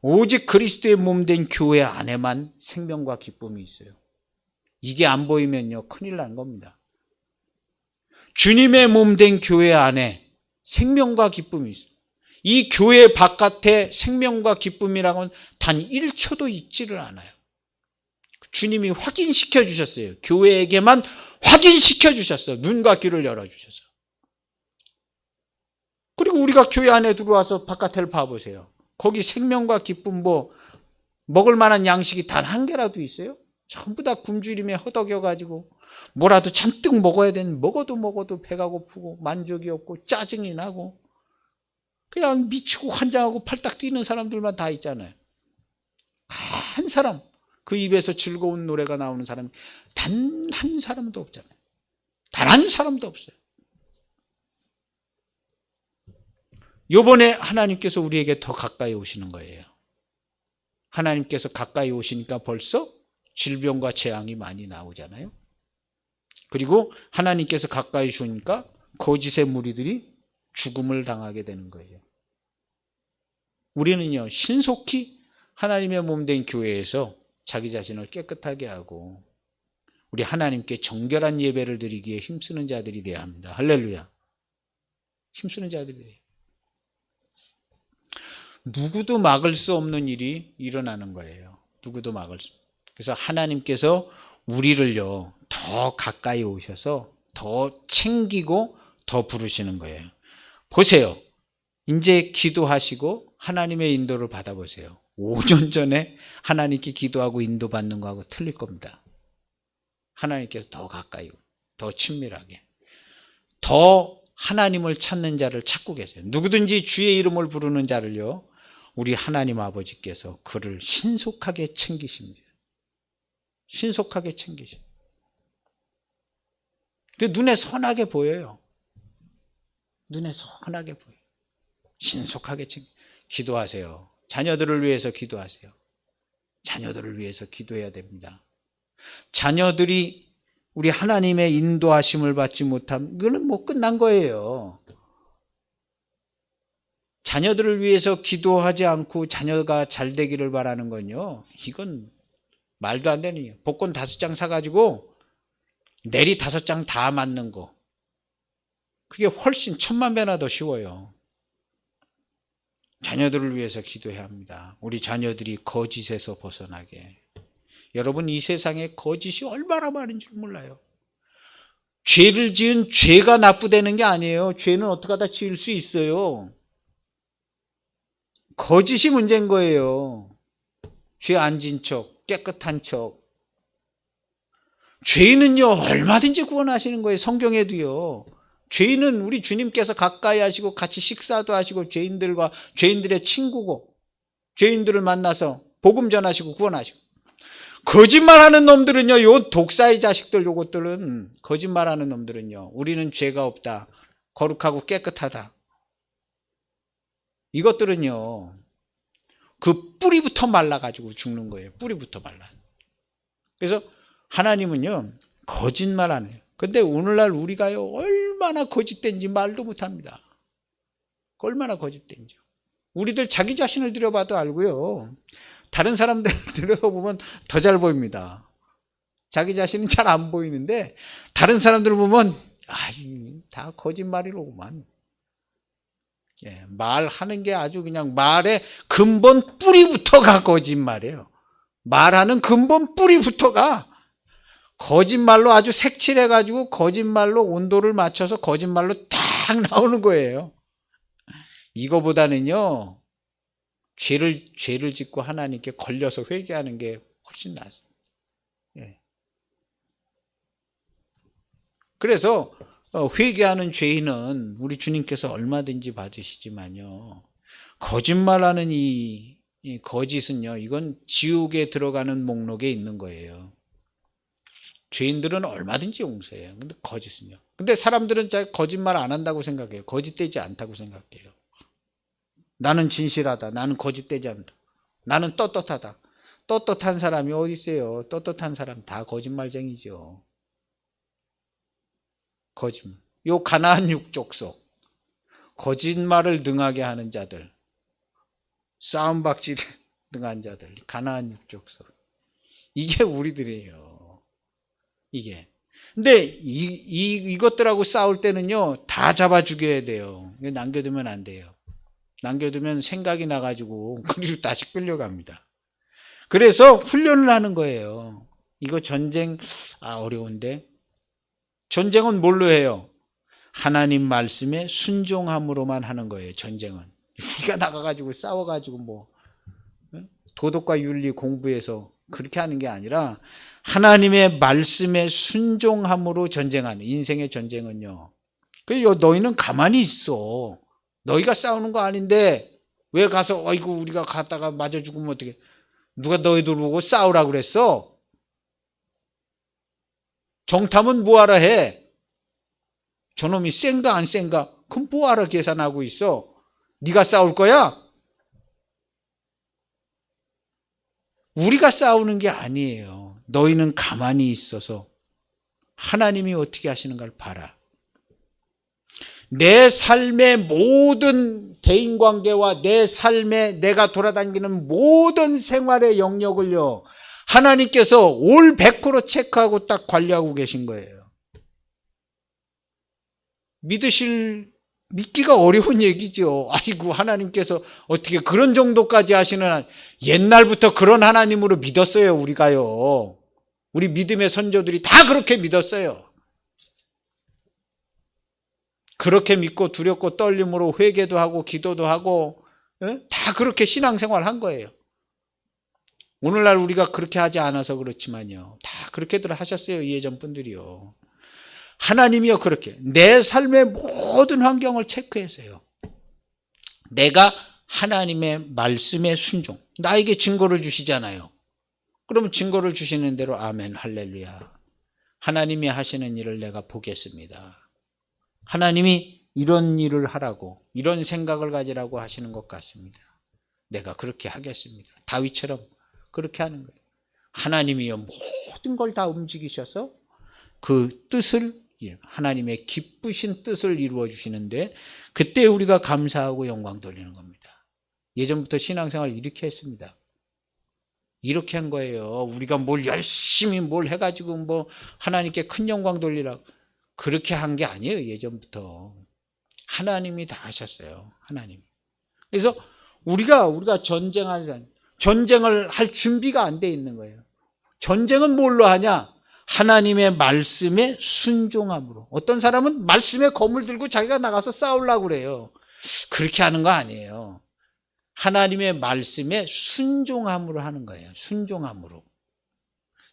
오직 그리스도의 몸된 교회 안에만 생명과 기쁨이 있어요. 이게 안 보이면요, 큰일 난 겁니다. 주님의 몸된 교회 안에 생명과 기쁨이 있어요. 이 교회 바깥에 생명과 기쁨이라고는 단 1초도 있지를 않아요. 주님이 확인시켜 주셨어요. 교회에게만 확인시켜 주셨어요. 눈과 귀를 열어주셔서. 그리고 우리가 교회 안에 들어와서 바깥을 봐보세요. 거기 생명과 기쁨 먹을 만한 양식이 단 한 개라도 있어요? 전부 다 굶주림에 허덕여가지고 뭐라도 잔뜩 먹어야 되는, 먹어도 배가 고프고 만족이 없고 짜증이 나고 그냥 미치고 환장하고 팔딱 뛰는 사람들만 다 있잖아요. 한 사람, 그 입에서 즐거운 노래가 나오는 사람이 단 한 사람도 없잖아요. 단 한 사람도 없어요. 요번에 하나님께서 우리에게 더 가까이 오시는 거예요. 하나님께서 가까이 오시니까 벌써 질병과 재앙이 많이 나오잖아요. 그리고 하나님께서 가까이 오시니까 거짓의 무리들이 죽음을 당하게 되는 거예요. 우리는요, 신속히 하나님의 몸된 교회에서 자기 자신을 깨끗하게 하고 우리 하나님께 정결한 예배를 드리기에 힘쓰는 자들이 되어야 합니다. 할렐루야. 힘쓰는 자들이. 누구도 막을 수 없는 일이 일어나는 거예요. 누구도 막을 수. 그래서 하나님께서 우리를요, 더 가까이 오셔서 더 챙기고 더 부르시는 거예요. 보세요. 이제 기도하시고 하나님의 인도를 받아보세요. 5년 전에 하나님께 기도하고 인도받는 거하고 틀릴 겁니다. 하나님께서 더 가까이, 더 친밀하게, 더 하나님을 찾는 자를 찾고 계세요. 누구든지 주의 이름을 부르는 자를요, 우리 하나님 아버지께서 그를 신속하게 챙기십니다. 신속하게 챙기십니다. 눈에 선하게 보여요. 눈에 선하게 보여요. 신속하게 기도하세요. 자녀들을 위해서 기도하세요. 자녀들을 위해서 기도해야 됩니다. 자녀들이 우리 하나님의 인도하심을 받지 못하면 이거는 끝난 거예요. 자녀들을 위해서 기도하지 않고 자녀가 잘 되기를 바라는 건요, 이건 말도 안 되는 일이에요. 복권 5장 사가지고 내리 5장 다 맞는 거, 그게 훨씬 10,000배나 더 쉬워요. 자녀들을 위해서 기도해야 합니다. 우리 자녀들이 거짓에서 벗어나게. 여러분, 이 세상에 거짓이 얼마나 많은 줄 몰라요. 죄를 지은 죄가 나쁘다는 게 아니에요. 죄는 어떻게 하다 지을 수 있어요. 거짓이 문제인 거예요. 죄 안 지은 척, 깨끗한 척. 죄인은요, 얼마든지 구원하시는 거예요. 성경에도요. 죄인은 우리 주님께서 가까이 하시고 같이 식사도 하시고 죄인들의 친구고 죄인들을 만나서 복음 전하시고 구원하시고. 거짓말하는 놈들은요, 요 독사의 자식들, 요것들은 거짓말하는 놈들은요, 우리는 죄가 없다, 거룩하고 깨끗하다, 이것들은요 그 뿌리부터 말라가지고 죽는 거예요. 뿌리부터 말라. 그래서 하나님은요, 거짓말 안 해요. 근데 오늘날 우리가요, 얼마나 거짓된지 말도 못합니다. 얼마나 거짓된지. 우리들 자기 자신을 들여봐도 알고요, 다른 사람들 들여보면 더 잘 보입니다. 자기 자신은 잘 안 보이는데 다른 사람들 보면 다 거짓말이로구만. 예, 말하는 게 아주 그냥 말의 근본 뿌리부터가 거짓말이에요. 말하는 근본 뿌리부터가 거짓말로 아주 색칠해가지고 거짓말로 온도를 맞춰서 거짓말로 딱 나오는 거예요. 이거보다는요, 죄를 짓고 하나님께 걸려서 회개하는 게 훨씬 낫습니다. 예. 그래서 회개하는 죄인은 우리 주님께서 얼마든지 받으시지만요, 거짓말하는 이 거짓은요, 이건 지옥에 들어가는 목록에 있는 거예요. 죄인들은 얼마든지 용서해요. 근데 거짓은요. 근데 사람들은 거짓말 안 한다고 생각해요. 거짓되지 않다고 생각해요. 나는 진실하다. 나는 거짓되지 않다. 나는 떳떳하다. 떳떳한 사람이 어디 있어요? 떳떳한 사람 다 거짓말쟁이죠. 거짓말. 요 가나안 육족 속 거짓말을 능하게 하는 자들, 싸움박질에 능한 자들, 가나안 육족 속, 이게 우리들이에요. 이게. 근데 이것들하고 싸울 때는요, 다 잡아 죽여야 돼요. 남겨두면 안 돼요. 남겨두면 생각이 나가지고 그리고 다시 끌려갑니다. 그래서 훈련을 하는 거예요. 이거 전쟁 어려운데, 전쟁은 뭘로 해요? 하나님 말씀에 순종함으로만 하는 거예요. 전쟁은 우리가 나가가지고 싸워가지고 도덕과 윤리 공부해서 그렇게 하는 게 아니라 하나님의 말씀에 순종함으로 전쟁하는, 인생의 전쟁은요, 그래서 너희는 가만히 있어. 너희가 싸우는 거 아닌데 왜 가서 우리가 갔다가 맞아 죽으면 어떡해. 누가 너희들 보고 싸우라고 그랬어? 정탐은 뭐하러 해? 저놈이 센가 안 센가? 그럼 뭐하러 계산하고 있어? 네가 싸울 거야? 우리가 싸우는 게 아니에요. 너희는 가만히 있어서 하나님이 어떻게 하시는가를 봐라. 내 삶의 모든 대인관계와 내 삶에 내가 돌아다니는 모든 생활의 영역을요, 하나님께서 올 100% 체크하고 딱 관리하고 계신 거예요. 믿기가 어려운 얘기죠. 아이고, 하나님께서 어떻게 그런 정도까지 하시는, 옛날부터 그런 하나님으로 믿었어요, 우리가요. 우리 믿음의 선조들이 다 그렇게 믿었어요. 그렇게 믿고 두렵고 떨림으로 회개도 하고 기도도 하고 다 그렇게 신앙생활 한 거예요. 오늘날 우리가 그렇게 하지 않아서 그렇지만요, 다 그렇게들 하셨어요, 예전 분들이요. 하나님이요, 그렇게 내 삶의 모든 환경을 체크해서요, 내가 하나님의 말씀에 순종, 나에게 증거를 주시잖아요. 그러면 증거를 주시는 대로 아멘, 할렐루야, 하나님이 하시는 일을 내가 보겠습니다. 하나님이 이런 일을 하라고, 이런 생각을 가지라고 하시는 것 같습니다. 내가 그렇게 하겠습니다. 다윗처럼 그렇게 하는 거예요. 하나님이요, 모든 걸 다 움직이셔서 그 뜻을, 하나님의 기쁘신 뜻을 이루어 주시는데, 그때 우리가 감사하고 영광 돌리는 겁니다. 예전부터 신앙생활 이렇게 했습니다. 이렇게 한 거예요. 우리가 뭘 열심히 뭘 해가지고 하나님께 큰 영광 돌리라고 그렇게 한 게 아니에요. 예전부터 하나님이 다 하셨어요. 하나님. 그래서 우리가 전쟁하는 사람, 전쟁을 할 준비가 안 돼 있는 거예요. 전쟁은 뭘로 하냐? 하나님의 말씀에 순종함으로. 어떤 사람은 말씀에 검을 들고 자기가 나가서 싸우려고 그래요. 그렇게 하는 거 아니에요. 하나님의 말씀에 순종함으로 하는 거예요. 순종함으로.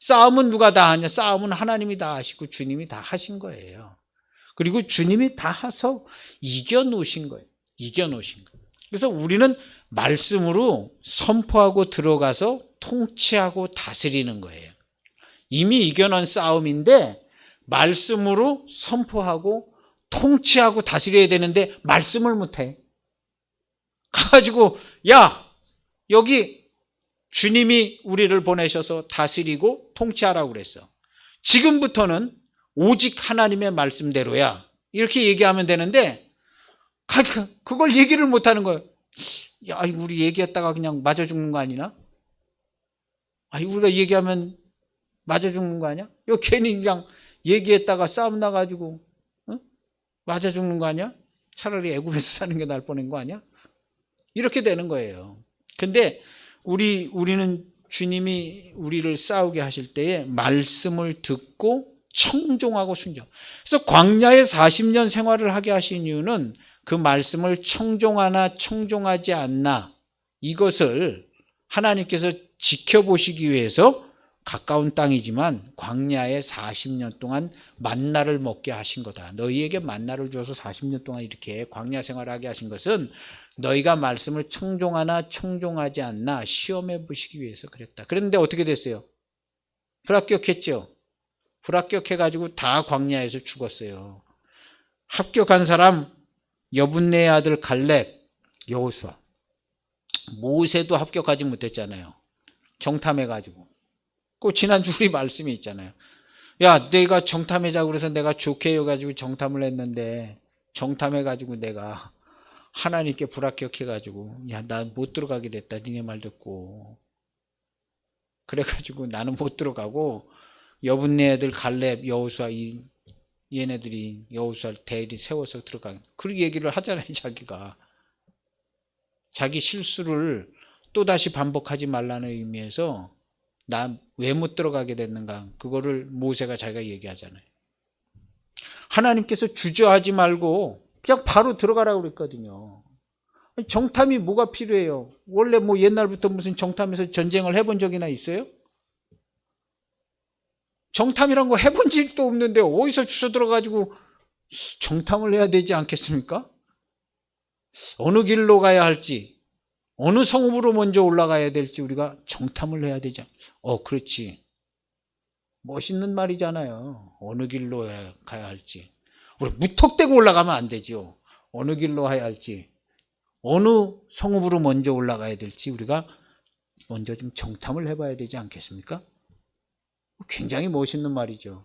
싸움은 누가 다 하냐? 싸움은 하나님이 다 하시고 주님이 다 하신 거예요. 그리고 주님이 다 해서 이겨놓으신 거예요. 이겨놓으신 거예요. 그래서 우리는 말씀으로 선포하고 들어가서 통치하고 다스리는 거예요. 이미 이겨놓은 싸움인데 말씀으로 선포하고 통치하고 다스려야 되는데 말씀을 못해. 가가지고 야, 여기 주님이 우리를 보내셔서 다스리고 통치하라고 그랬어. 지금부터는 오직 하나님의 말씀대로야. 이렇게 얘기하면 되는데 그걸 얘기를 못하는 거예요. 야, 우리 얘기했다가 그냥 맞아 죽는 거 아니나? 우리가 얘기하면 맞아 죽는 거 아니야? 요 괜히 그냥 얘기했다가 싸움 나가지고 맞아 죽는 거 아니야? 차라리 애굽에서 사는 게 나을 뻔한 거 아니야? 이렇게 되는 거예요. 근데 우리는 주님이 우리를 싸우게 하실 때에 말씀을 듣고 청종하고 순종. 그래서 광야에 40년 생활을 하게 하신 이유는 그 말씀을 청종하나 청종하지 않나 이것을 하나님께서 지켜보시기 위해서 가까운 땅이지만 광야에 40년 동안 만나를 먹게 하신 거다. 너희에게 만나를 줘서 40년 동안 이렇게 광야 생활하게 하신 것은 너희가 말씀을 청종하나 청종하지 않나 시험해 보시기 위해서 그랬다. 그런데 어떻게 됐어요? 불합격했죠. 불합격해가지고 다 광야에서 죽었어요. 합격한 사람 여분네의 아들 갈렙, 여호수아. 모세도 합격하지 못했잖아요. 정탐해가지고. 그 지난주 우리 말씀이 있잖아요. 야, 내가 정탐해자고 그래서 내가 좋게 여가지고 정탐을 했는데 정탐해가지고 내가 하나님께 불합격해가지고 야, 나 못 들어가게 됐다. 니네 말 듣고. 그래가지고 나는 못 들어가고 여분네 애들 갈렙, 여호수아 얘네들이 여호수아를 대리 세워서 들어간 그 얘기를 하잖아요. 자기가. 자기 실수를 또다시 반복하지 말라는 의미에서 나 왜 못 들어가게 됐는가 그거를 모세가 자기가 얘기하잖아요. 하나님께서 주저하지 말고 그냥 바로 들어가라고 그랬거든요. 정탐이 뭐가 필요해요? 원래 뭐 옛날부터 무슨 정탐에서 전쟁을 해본 적이나 있어요? 정탐이란 거 해본 적도 없는데 어디서 주워 들어가지고 정탐을 해야 되지 않겠습니까? 어느 길로 가야 할지 어느 성읍으로 먼저 올라가야 될지 우리가 정탐을 해야 되죠. 그렇지. 멋있는 말이잖아요. 어느 길로 가야 할지. 우리 무턱대고 올라가면 안 되죠. 어느 길로 가야 할지. 어느 성읍으로 먼저 올라가야 될지 우리가 먼저 좀 정탐을 해봐야 되지 않겠습니까? 굉장히 멋있는 말이죠.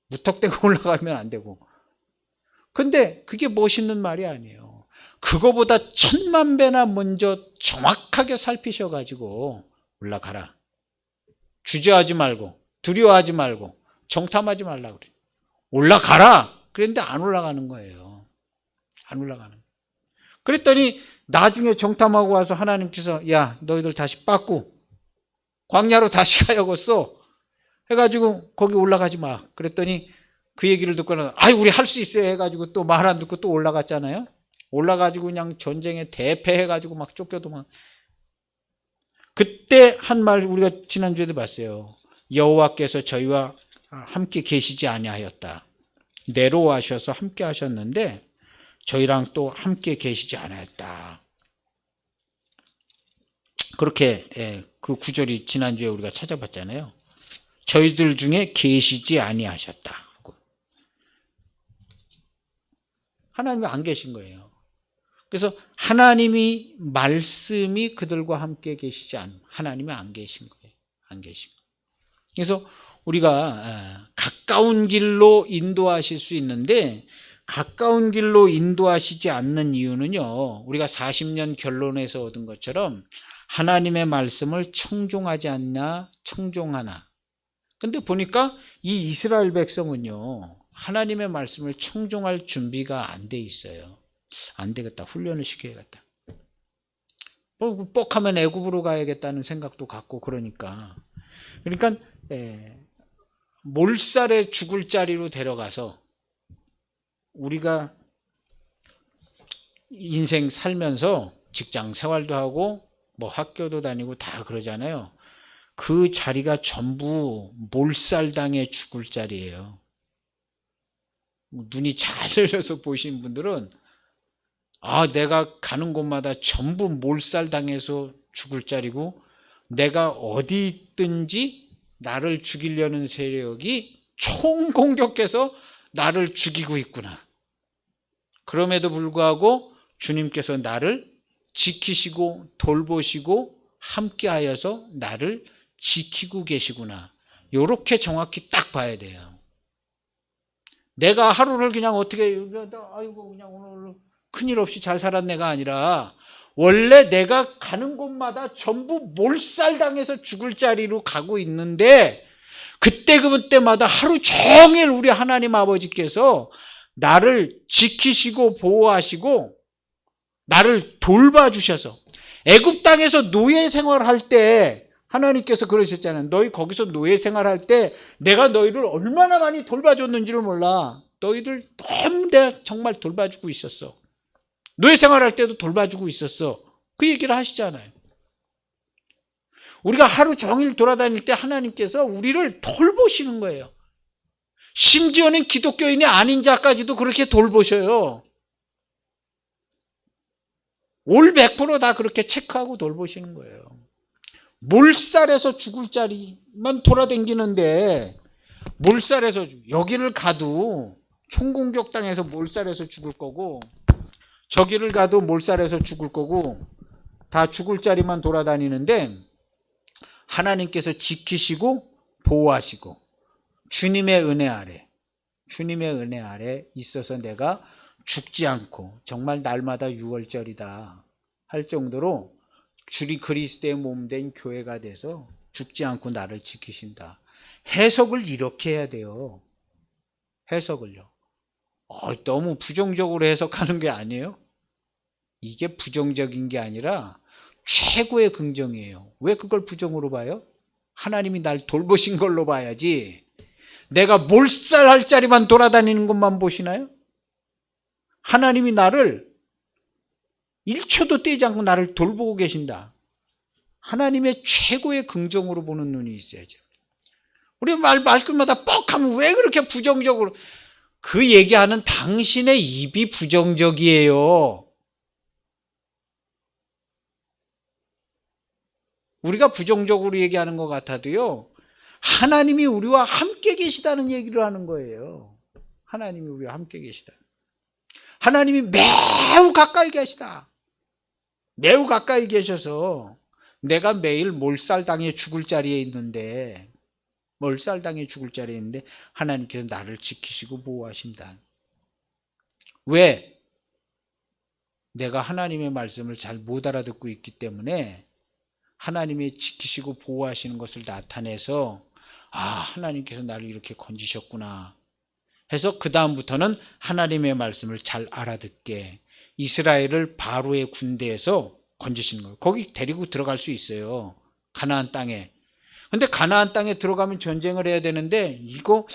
무턱대고 올라가면 안 되고. 근데 그게 멋있는 말이 아니에요. 그거보다 1000만 배나 먼저 정확하게 살피셔가지고 올라가라. 주저하지 말고 두려워하지 말고 정탐하지 말라고 그래. 올라가라. 그런데 안 올라가는 거예요. 안 올라가는 거예요. 그랬더니 나중에 정탐하고 와서 하나님께서 야 너희들 다시 빠꾸 광야로 다시 가야겠어 해가지고 거기 올라가지 마. 그랬더니 그 얘기를 듣고는 우리 할 수 있어요 해가지고 또 말 안 듣고 또 올라갔잖아요. 올라가지고 그냥 전쟁에 대패해가지고 막 쫓겨도만. 그때 한 말 우리가 지난주에도 봤어요. 여호와께서 저희와 함께 계시지 아니하였다. 내려와셔서 함께 하셨는데 저희랑 또 함께 계시지 않았다. 그렇게 그 구절이 지난주에 우리가 찾아봤잖아요. 저희들 중에 계시지 아니하셨다. 하나님이 안 계신 거예요. 그래서 하나님이 말씀이 그들과 함께 계시지 않은 하나님이 안 계신 거예요. 안 계신 거예요. 그래서 우리가 가까운 길로 인도하실 수 있는데 가까운 길로 인도하시지 않는 이유는요. 우리가 40년 결론에서 얻은 것처럼 하나님의 말씀을 청종하지 않나 청종하나. 근데 보니까 이 이스라엘 백성은요. 하나님의 말씀을 청종할 준비가 안 돼 있어요. 안 되겠다. 훈련을 시켜야겠다. 뻑하면 애굽으로 가야겠다는 생각도 갖고 그러니까 몰살에 죽을 자리로 데려가서 우리가 인생 살면서 직장 생활도 하고 뭐 학교도 다니고 다 그러잖아요. 그 자리가 전부 몰살당해 죽을 자리예요. 눈이 잘 열려서 보신 분들은 내가 가는 곳마다 전부 몰살당해서 죽을 자리고 내가 어디 있든지 나를 죽이려는 세력이 총공격해서 나를 죽이고 있구나. 그럼에도 불구하고 주님께서 나를 지키시고 돌보시고 함께하여서 나를 지키고 계시구나. 이렇게 정확히 딱 봐야 돼요. 내가 하루를 그냥 어떻게 아이고 그냥 오늘 큰일 없이 잘 살았네가 아니라 원래 내가 가는 곳마다 전부 몰살당해서 죽을 자리로 가고 있는데 그때마다 하루 종일 우리 하나님 아버지께서 나를 지키시고 보호하시고 나를 돌봐주셔서 애굽 땅에서 노예 생활할 때 하나님께서 그러셨잖아요. 너희 거기서 노예 생활할 때 내가 너희를 얼마나 많이 돌봐줬는지를 몰라. 너희들 너무 내가 정말 돌봐주고 있었어. 노예 생활할 때도 돌봐주고 있었어. 그 얘기를 하시잖아요. 우리가 하루 종일 돌아다닐 때 하나님께서 우리를 돌보시는 거예요. 심지어는 기독교인이 아닌 자까지도 그렇게 돌보셔요. 올 100% 그렇게 체크하고 돌보시는 거예요. 몰살해서 죽을 자리만 돌아다니는데 몰살해서 여기를 가도 총공격당해서 몰살해서 죽을 거고 저기를 가도 몰살해서 죽을 거고 다 죽을 자리만 돌아다니는데 하나님께서 지키시고 보호하시고 주님의 은혜 아래 있어서 내가 죽지 않고 정말 날마다 유월절이다 할 정도로 주리 그리스도의 몸된 교회가 돼서 죽지 않고 나를 지키신다. 해석을 이렇게 해야 돼요. 해석을요. 너무 부정적으로 해석하는 게 아니에요. 이게 부정적인 게 아니라 최고의 긍정이에요. 왜 그걸 부정으로 봐요? 하나님이 날 돌보신 걸로 봐야지. 내가 몰살할 자리만 돌아다니는 것만 보시나요? 하나님이 나를 1초도 떼지 않고 나를 돌보고 계신다. 하나님의 최고의 긍정으로 보는 눈이 있어야죠. 우리 말끝마다 뻑하면 왜 그렇게 부정적으로 그 얘기하는 당신의 입이 부정적이에요. 우리가 부정적으로 얘기하는 것 같아도요. 하나님이 우리와 함께 계시다는 얘기를 하는 거예요. 하나님이 우리와 함께 계시다. 하나님이 매우 가까이 계시다. 매우 가까이 계셔서 내가 매일 몰살당해 죽을 자리에 있는데 하나님께서 나를 지키시고 보호하신다. 왜? 내가 하나님의 말씀을 잘 못 알아듣고 있기 때문에 하나님이 지키시고 보호하시는 것을 나타내서 하나님께서 나를 이렇게 건지셨구나 해서 그 다음부터는 하나님의 말씀을 잘 알아듣게 이스라엘을 바로의 군대에서 건지시는 거예요. 거기 데리고 들어갈 수 있어요. 가나안 땅에. 근데 가나안 땅에 들어가면 전쟁을 해야 되는데 이거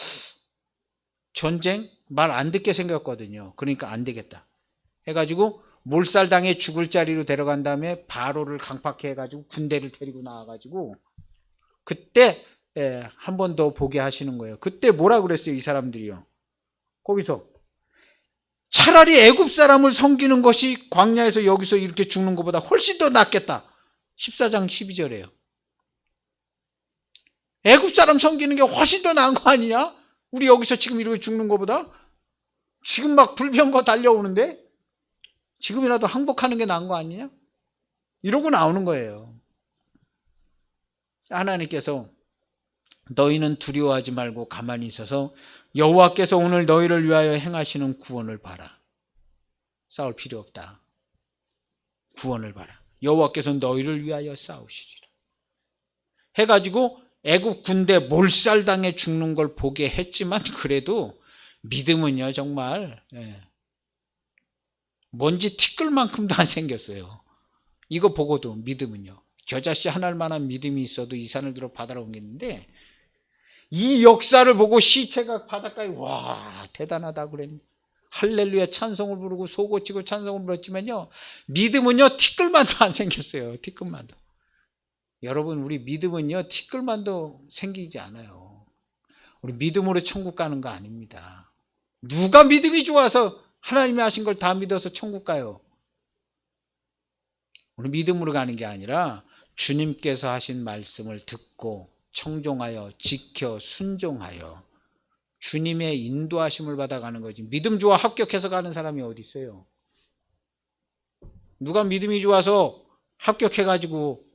전쟁 말 안 듣게 생겼거든요. 그러니까 안 되겠다 해가지고 몰살당해 죽을 자리로 데려간 다음에 바로를 강팍해 해가지고 군대를 데리고 나와가지고 그때 한 번 더 보게 하시는 거예요. 그때 뭐라 그랬어요? 이 사람들이요. 거기서 차라리 애굽 사람을 섬기는 것이 광야에서 여기서 이렇게 죽는 것보다 훨씬 더 낫겠다. 14장 12절에요. 애굽 사람 섬기는 게 훨씬 더 나은 거 아니냐? 우리 여기서 지금 이렇게 죽는 것보다? 지금 막 불병거 달려오는데 지금이라도 항복하는 게 나은 거 아니냐? 이러고 나오는 거예요. 하나님께서 너희는 두려워하지 말고 가만히 있어서 여호와께서 오늘 너희를 위하여 행하시는 구원을 봐라. 싸울 필요 없다. 구원을 봐라. 여호와께서 너희를 위하여 싸우시리라. 해가지고 애국 군대 몰살당해 죽는 걸 보게 했지만 그래도 믿음은요 정말 먼지 티끌만큼도 안 생겼어요. 이거 보고도 믿음은요. 겨자씨 하나만한 믿음이 있어도 이 산을 들어 바다로 옮겼는데 이 역사를 보고 시체가 바닷가에 와 대단하다 그랬는데 할렐루야 찬송을 부르고 소고치고 찬송을 불렀지만요 믿음은요 티끌만도 안 생겼어요. 티끌만도. 여러분 우리 믿음은요 티끌만도 생기지 않아요. 우리 믿음으로 천국 가는 거 아닙니다. 누가 믿음이 좋아서 하나님이 하신 걸 다 믿어서 천국 가요? 우리 믿음으로 가는 게 아니라 주님께서 하신 말씀을 듣고 청종하여 지켜 순종하여 주님의 인도하심을 받아가는 거지. 믿음 좋아 합격해서 가는 사람이 어디 있어요? 누가 믿음이 좋아서 합격해가지고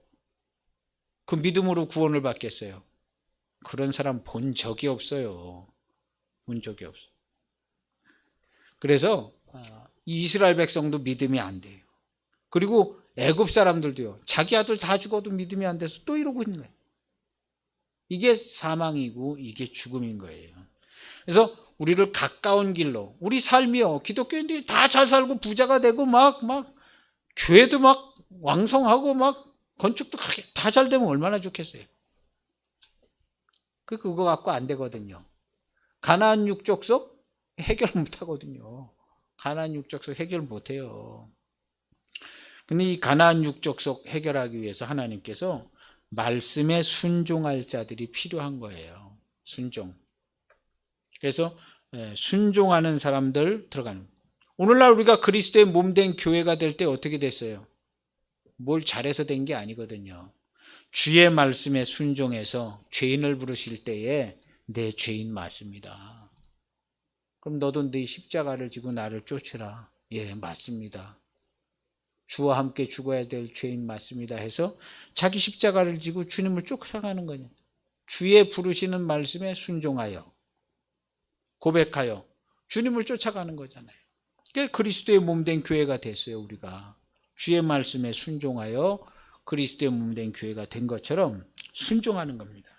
그 믿음으로 구원을 받겠어요? 그런 사람 본 적이 없어요. 본 적이 없어. 그래서 이스라엘 백성도 믿음이 안 돼요. 그리고 애굽 사람들도요. 자기 아들 다 죽어도 믿음이 안 돼서 또 이러고 있는 거예요. 이게 사망이고 이게 죽음인 거예요. 그래서 우리를 가까운 길로, 우리 삶이요, 기독교인들이 다 잘 살고 부자가 되고 막 교회도 막 왕성하고 막 건축도 다 잘 되면 얼마나 좋겠어요. 그거 갖고 안 되거든요. 가나안 육족속 해결 못 하거든요. 가나안 육족속 해결 못 해요. 근데 이 가나안 육족속 해결하기 위해서 하나님께서 말씀에 순종할 자들이 필요한 거예요. 순종. 그래서 순종하는 사람들 들어가는 거예요. 오늘날 우리가 그리스도의 몸된 교회가 될 때 어떻게 됐어요? 뭘 잘해서 된 게 아니거든요. 주의 말씀에 순종해서 죄인을 부르실 때에 내 죄인 맞습니다. 그럼 너도 네 십자가를 지고 나를 쫓으라. 예, 맞습니다. 주와 함께 죽어야 될 죄인 맞습니다 해서 자기 십자가를 지고 주님을 쫓아가는 거냐. 주의 부르시는 말씀에 순종하여 고백하여 주님을 쫓아가는 거잖아요. 그게 그리스도의 몸된 교회가 됐어요. 우리가 주의 말씀에 순종하여 그리스도의 몸된 교회가 된 것처럼 순종하는 겁니다.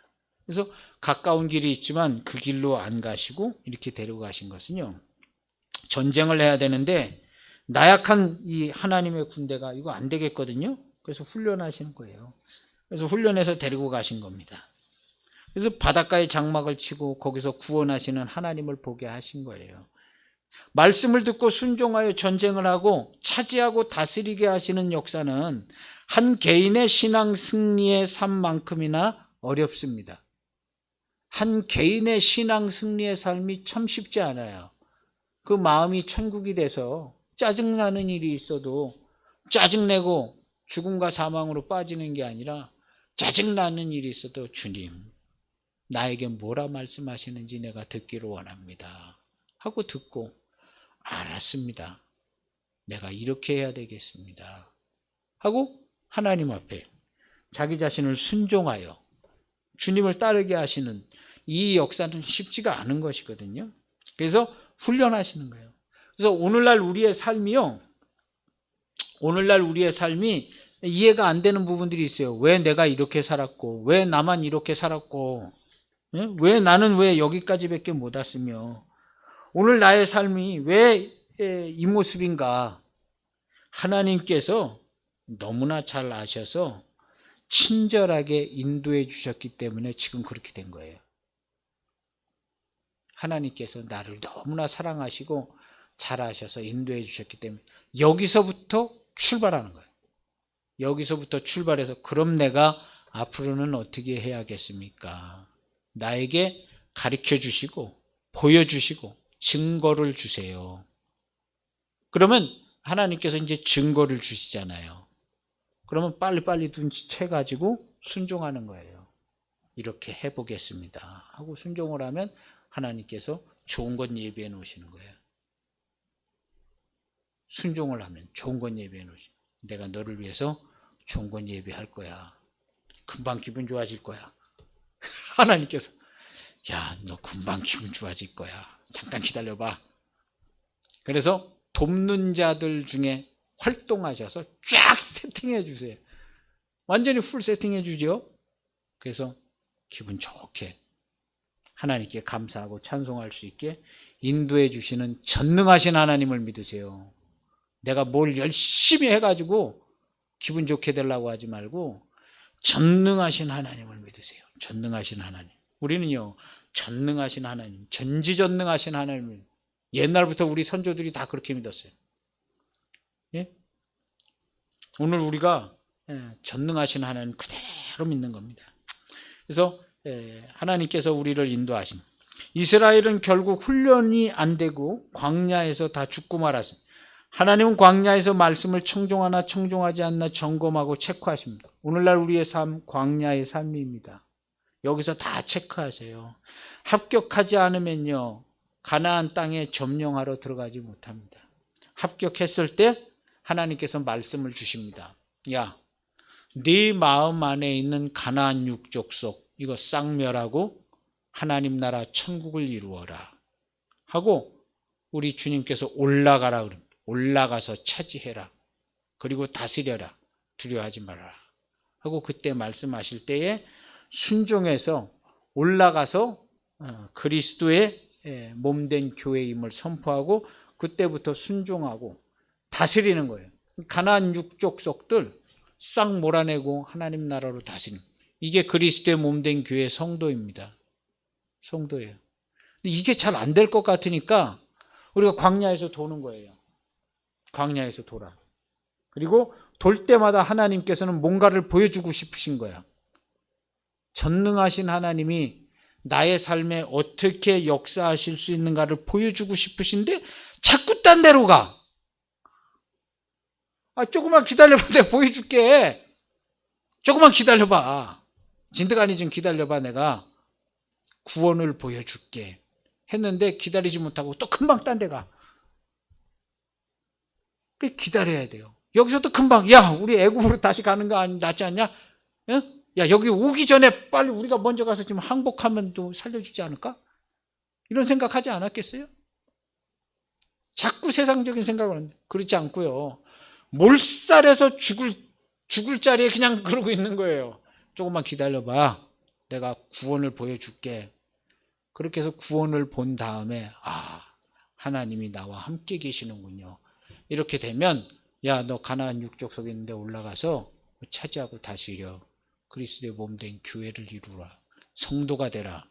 그래서 가까운 길이 있지만 그 길로 안 가시고 이렇게 데리고 가신 것은요, 전쟁을 해야 되는데 나약한 이 하나님의 군대가 이거 안 되겠거든요. 그래서 훈련하시는 거예요. 그래서 훈련해서 데리고 가신 겁니다. 그래서 바닷가에 장막을 치고 거기서 구원하시는 하나님을 보게 하신 거예요. 말씀을 듣고 순종하여 전쟁을 하고 차지하고 다스리게 하시는 역사는 한 개인의 신앙 승리의 삶만큼이나 어렵습니다. 한 개인의 신앙 승리의 삶이 참 쉽지 않아요. 그 마음이 천국이 돼서 짜증나는 일이 있어도 짜증내고 죽음과 사망으로 빠지는 게 아니라 짜증나는 일이 있어도 주님, 나에게 뭐라 말씀하시는지 내가 듣기를 원합니다 하고 듣고 알았습니다. 내가 이렇게 해야 되겠습니다 하고 하나님 앞에 자기 자신을 순종하여 주님을 따르게 하시는 이 역사는 쉽지가 않은 것이거든요. 그래서 훈련하시는 거예요. 그래서 오늘날 우리의 삶이요, 오늘날 우리의 삶이 이해가 안 되는 부분들이 있어요. 왜 내가 이렇게 살았고, 왜 나만 이렇게 살았고, 왜 나는 왜 여기까지밖에 못 왔으며, 오늘 나의 삶이 왜 이 모습인가? 하나님께서 너무나 잘 아셔서 친절하게 인도해 주셨기 때문에 지금 그렇게 된 거예요. 하나님께서 나를 너무나 사랑하시고 잘 아셔서 인도해 주셨기 때문에 여기서부터 출발하는 거예요. 여기서부터 출발해서 그럼 내가 앞으로는 어떻게 해야겠습니까? 나에게 가르쳐 주시고 보여주시고 증거를 주세요. 그러면 하나님께서 이제 증거를 주시잖아요. 그러면 빨리빨리 눈치채가지고 순종하는 거예요. 이렇게 해보겠습니다 하고 순종을 하면 하나님께서 좋은 것 예비해 놓으시는 거예요. 순종을 하면 좋은 것 예비해 놓으시는 거예요. 내가 너를 위해서 좋은 것 예비할 거야. 금방 기분 좋아질 거야. 하나님께서 야, 너 금방 기분 좋아질 거야. 잠깐 기다려봐. 그래서 돕는 자들 중에 활동하셔서 쫙 세팅해 주세요. 완전히 풀 세팅해 주죠. 그래서 기분 좋게 하나님께 감사하고 찬송할 수 있게 인도해 주시는 전능하신 하나님을 믿으세요. 내가 뭘 열심히 해가지고 기분 좋게 되려고 하지 말고 전능하신 하나님을 믿으세요. 전능하신 하나님. 우리는요, 전능하신 하나님, 전지전능하신 하나님을 옛날부터 우리 선조들이 다 그렇게 믿었어요. 예? 오늘 우리가 전능하신 하나님 그대로 믿는 겁니다. 그래서 하나님께서 우리를 인도하신, 이스라엘은 결국 훈련이 안 되고 광야에서 다 죽고 말았습니다. 하나님은 광야에서 말씀을 청종하나 청종하지 않나 점검하고 체크하십니다. 오늘날 우리의 삶, 광야의 삶입니다. 여기서 다 체크하세요. 합격하지 않으면요, 가나안 땅에 점령하러 들어가지 못합니다. 합격했을 때 하나님께서 말씀을 주십니다. 야, 네 마음 안에 있는 가나안 육족 속 이거 쌍멸하고 하나님 나라 천국을 이루어라 하고 우리 주님께서 올라가라 그럽니다. 올라가서 차지해라. 그리고 다스려라. 두려워하지 말아라 하고 그때 말씀하실 때에 순종해서 올라가서 그리스도의 몸된 교회임을 선포하고 그때부터 순종하고 다스리는 거예요. 가나안 육족 속들 싹 몰아내고 하나님 나라로 다스리는, 이게 그리스도의 몸된 교회 성도입니다. 성도예요. 이게 잘 안 될 것 같으니까 우리가 광야에서 도는 거예요. 광야에서 돌아. 그리고 돌 때마다 하나님께서는 뭔가를 보여주고 싶으신 거야. 전능하신 하나님이 나의 삶에 어떻게 역사하실 수 있는가를 보여주고 싶으신데 자꾸 딴 데로 가. 조금만 기다려봐. 내가 보여줄게. 조금만 기다려봐. 진드간이 좀 기다려봐. 내가 구원을 보여줄게 했는데 기다리지 못하고 또 금방 딴 데 가. 기다려야 돼요. 여기서도 금방 우리 애굽으로 다시 가는 거 낫지 않냐? 야, 여기 오기 전에 빨리 우리가 먼저 가서 지금 항복하면 또 살려주지 않을까? 이런 생각하지 않았겠어요? 자꾸 세상적인 생각을 하는데 그렇지 않고요. 몰살해서 죽을 자리에 그냥 그러고 있는 거예요. 조금만 기다려봐. 내가 구원을 보여줄게. 그렇게 해서 구원을 본 다음에 하나님이 나와 함께 계시는군요. 이렇게 되면 야, 너 가나안 육족 속에 있는데 올라가서 차지하고 다스려. 그리스도의 몸된 교회를 이루라. 성도가 되라.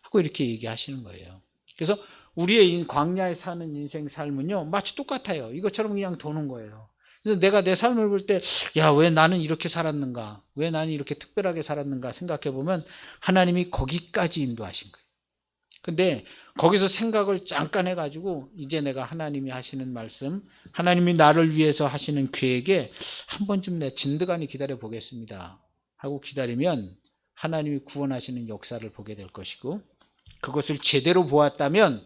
하고 이렇게 얘기하시는 거예요. 그래서 우리의 광야에 사는 인생 삶은요, 마치 똑같아요. 이것처럼 그냥 도는 거예요. 그래서 내가 내 삶을 볼 때, 왜 나는 이렇게 살았는가? 왜 나는 이렇게 특별하게 살았는가? 생각해 보면 하나님이 거기까지 인도하신 거예요. 근데 거기서 생각을 잠깐 해가지고 이제 내가 하나님이 하시는 말씀, 하나님이 나를 위해서 하시는 계획에 한 번쯤 내 진드간이 기다려 보겠습니다 하고 기다리면 하나님이 구원하시는 역사를 보게 될 것이고, 그것을 제대로 보았다면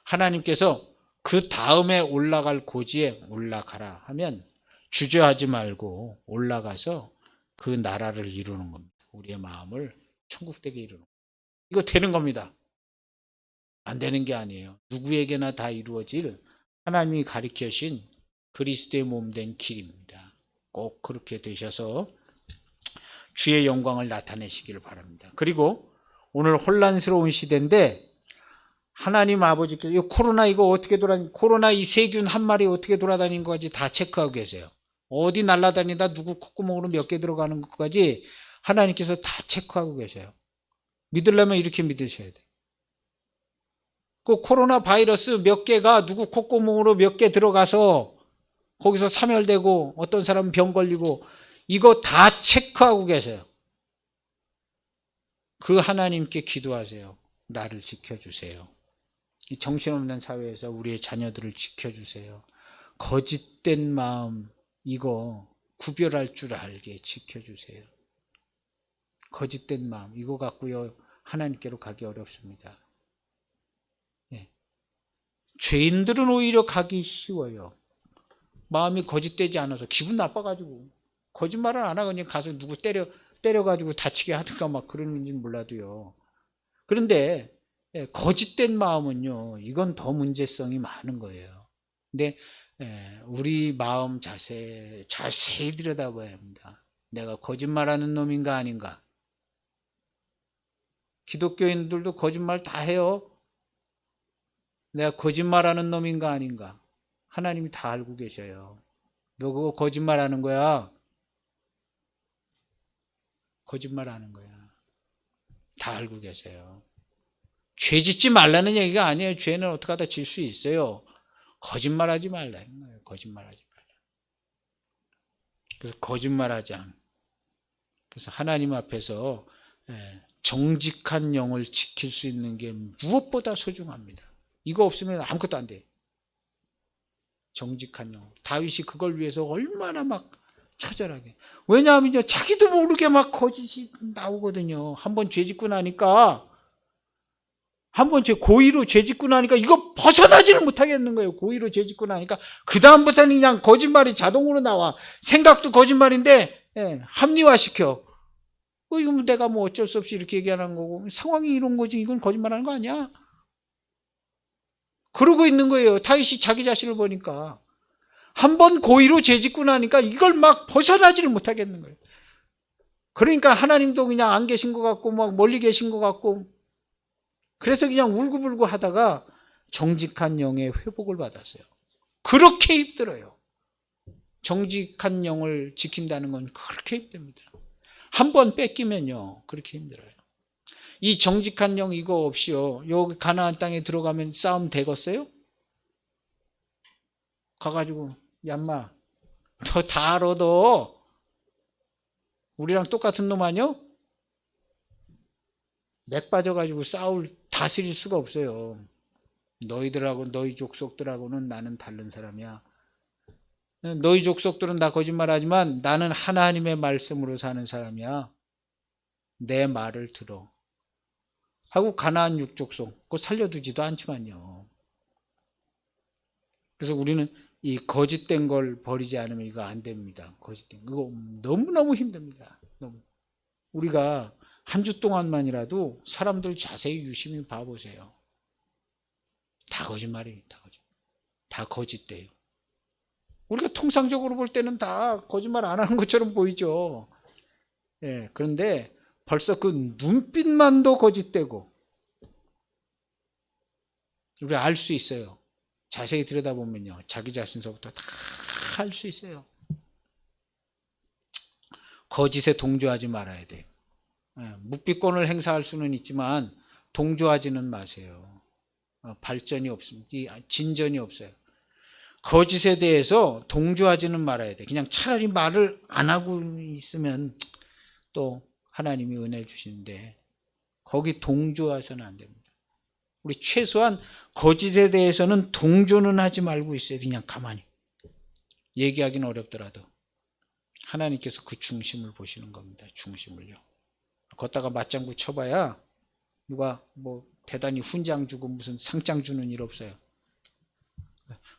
하나님께서 그 다음에 올라갈 고지에 올라가라 하면 주저하지 말고 올라가서 그 나라를 이루는 겁니다. 우리의 마음을 천국되게 이루는 겁니다. 이거 되는 겁니다. 안 되는 게 아니에요. 누구에게나 다 이루어질 하나님이 가르쳐신 그리스도의 몸된 길입니다. 꼭 그렇게 되셔서 주의 영광을 나타내시기를 바랍니다. 그리고 오늘 혼란스러운 시대인데 하나님 아버지께서 이 코로나 이거 어떻게 코로나 이 세균 한 마리 어떻게 돌아다니는 것까지 다 체크하고 계세요. 어디 날아다니다 누구 콧구멍으로 몇 개 들어가는 것까지 하나님께서 다 체크하고 계세요. 믿으려면 이렇게 믿으셔야 돼요. 그 코로나 바이러스 몇 개가 누구 콧구멍으로 몇 개 들어가서 거기서 사멸되고 어떤 사람은 병 걸리고 이거 다 체크하고 계세요. 그 하나님께 기도하세요. 나를 지켜주세요. 이 정신없는 사회에서 우리의 자녀들을 지켜주세요. 거짓된 마음 이거 구별할 줄 알게 지켜주세요. 거짓된 마음 이거 갖고요 하나님께로 가기 어렵습니다. 죄인들은 오히려 가기 쉬워요. 마음이 거짓되지 않아서 기분 나빠가지고 거짓말을 안 하고 그냥 가서 누구 때려가지고 다치게 하든가 막 그러는지 몰라도요. 그런데 거짓된 마음은요 이건 더 문제성이 많은 거예요. 근데 우리 마음 자세히 들여다봐야 합니다. 내가 거짓말하는 놈인가 아닌가. 기독교인들도 거짓말 다 해요. 내가 거짓말하는 놈인가 아닌가. 하나님이 다 알고 계셔요. 너 그거 거짓말하는 거야. 거짓말하는 거야. 다 알고 계세요. 죄 짓지 말라는 얘기가 아니에요. 죄는 어떻게 하다 질 수 있어요. 거짓말하지 말라는 거예요. 거짓말하지 말라. 그래서 거짓말하지 않. 그래서 하나님 앞에서 정직한 영을 지킬 수 있는 게 무엇보다 소중합니다. 이거 없으면 아무것도 안 돼. 정직한 영. 다윗이 그걸 위해서 얼마나 막 처절하게. 왜냐하면 이제 자기도 모르게 막 거짓이 나오거든요. 한번 죄 짓고 나니까 한번 고의로 죄 짓고 나니까 이거 벗어나지를 못하겠는 거예요. 고의로 죄 짓고 나니까 그 다음부터는 그냥 거짓말이 자동으로 나와. 생각도 거짓말인데 합리화시켜. 이건 내가 뭐 어쩔 수 없이 이렇게 얘기하는 거고, 상황이 이런 거지, 이건 거짓말하는 거 아니야? 그러고 있는 거예요. 다윗이 자기 자신을 보니까. 한번 고의로 죄 짓고 나니까 이걸 막 벗어나지를 못하겠는 거예요. 그러니까 하나님도 그냥 안 계신 것 같고 막 멀리 계신 것 같고, 그래서 그냥 울고불고 하다가 정직한 영의 회복을 받았어요. 그렇게 힘들어요. 정직한 영을 지킨다는 건 그렇게 힘듭니다. 한 번 뺏기면요, 그렇게 힘들어요. 이 정직한 영 이거 없이요, 여기 가나안 땅에 들어가면 싸움 되겠어요? 가가지고 얌마 너 다 알아, 너 우리랑 똑같은 놈 아니요? 맥 빠져가지고 다스릴 수가 없어요. 너희들하고 너희 족속들하고는 나는 다른 사람이야. 너희 족속들은 다 거짓말하지만 나는 하나님의 말씀으로 사는 사람이야. 내 말을 들어 하고 가나안 육족속 그거 살려두지도 않지만요. 그래서 우리는 이 거짓된 걸 버리지 않으면 이거 안 됩니다. 거짓된 그거 너무너무 힘듭니다. 우리가 한 주 동안만이라도 사람들 자세히 유심히 봐보세요. 다 거짓말이에요. 다 거짓돼요. 우리가 통상적으로 볼 때는 다 거짓말 안 하는 것처럼 보이죠. 그런데 벌써 그 눈빛만도 거짓되고 우리가 알 수 있어요. 자세히 들여다보면요, 자기 자신서부터 다 알 수 있어요. 거짓에 동조하지 말아야 돼요. 묵비권을 행사할 수는 있지만 동조하지는 마세요. 발전이 없습니다. 진전이 없어요. 거짓에 대해서 동조하지는 말아야 돼. 그냥 차라리 말을 안 하고 있으면 또 하나님이 은혜 주시는데 거기 동조해서는 안 됩니다. 우리 최소한 거짓에 대해서는 동조는 하지 말고 있어야 돼. 그냥 가만히 얘기하기는 어렵더라도 하나님께서 그 중심을 보시는 겁니다. 중심을요. 걷다가 맞장구 쳐봐야 누가 뭐 대단히 훈장 주고 무슨 상장 주는 일 없어요.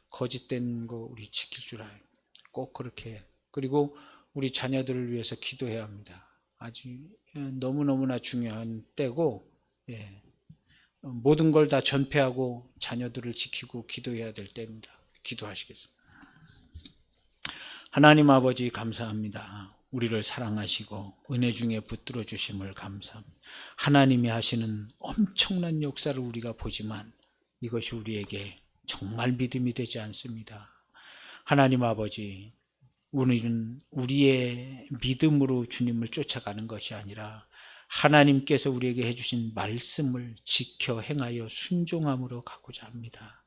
거짓된 거 우리 지킬 줄 알아요. 꼭 그렇게 해요. 그리고 우리 자녀들을 위해서 기도해야 합니다. 아주 너무너무나 중요한 때고, 모든 걸 다 전폐하고 자녀들을 지키고 기도해야 될 때입니다. 기도하시겠습니다. 하나님 아버지 감사합니다. 우리를 사랑하시고 은혜 중에 붙들어 주심을 감사합니다. 하나님이 하시는 엄청난 역사를 우리가 보지만 이것이 우리에게 정말 믿음이 되지 않습니다. 하나님 아버지, 우리는 우리의 믿음으로 주님을 쫓아가는 것이 아니라 하나님께서 우리에게 해주신 말씀을 지켜 행하여 순종함으로 가고자 합니다.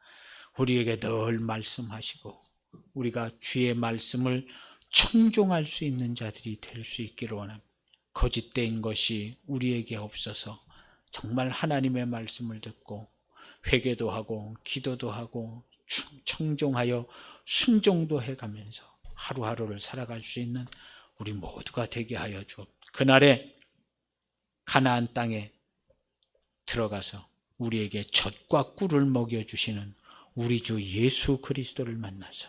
우리에게 늘 말씀하시고 우리가 주의 말씀을 청종할 수 있는 자들이 될 수 있기를 원합니다. 거짓된 것이 우리에게 없어서 정말 하나님의 말씀을 듣고 회개도 하고 기도도 하고 청종하여 순종도 해가면서 하루하루를 살아갈 수 있는 우리 모두가 되게 하여 주옵소서. 그날에 가나안 땅에 들어가서 우리에게 젖과 꿀을 먹여주시는 우리 주 예수 그리스도를 만나서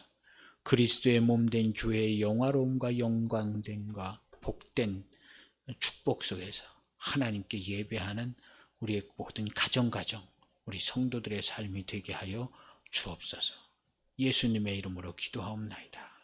그리스도의 몸된 교회의 영화로움과 영광됨과 복된 축복 속에서 하나님께 예배하는 우리의 모든 가정 우리 성도들의 삶이 되게 하여 주옵소서. 예수님의 이름으로 기도하옵나이다.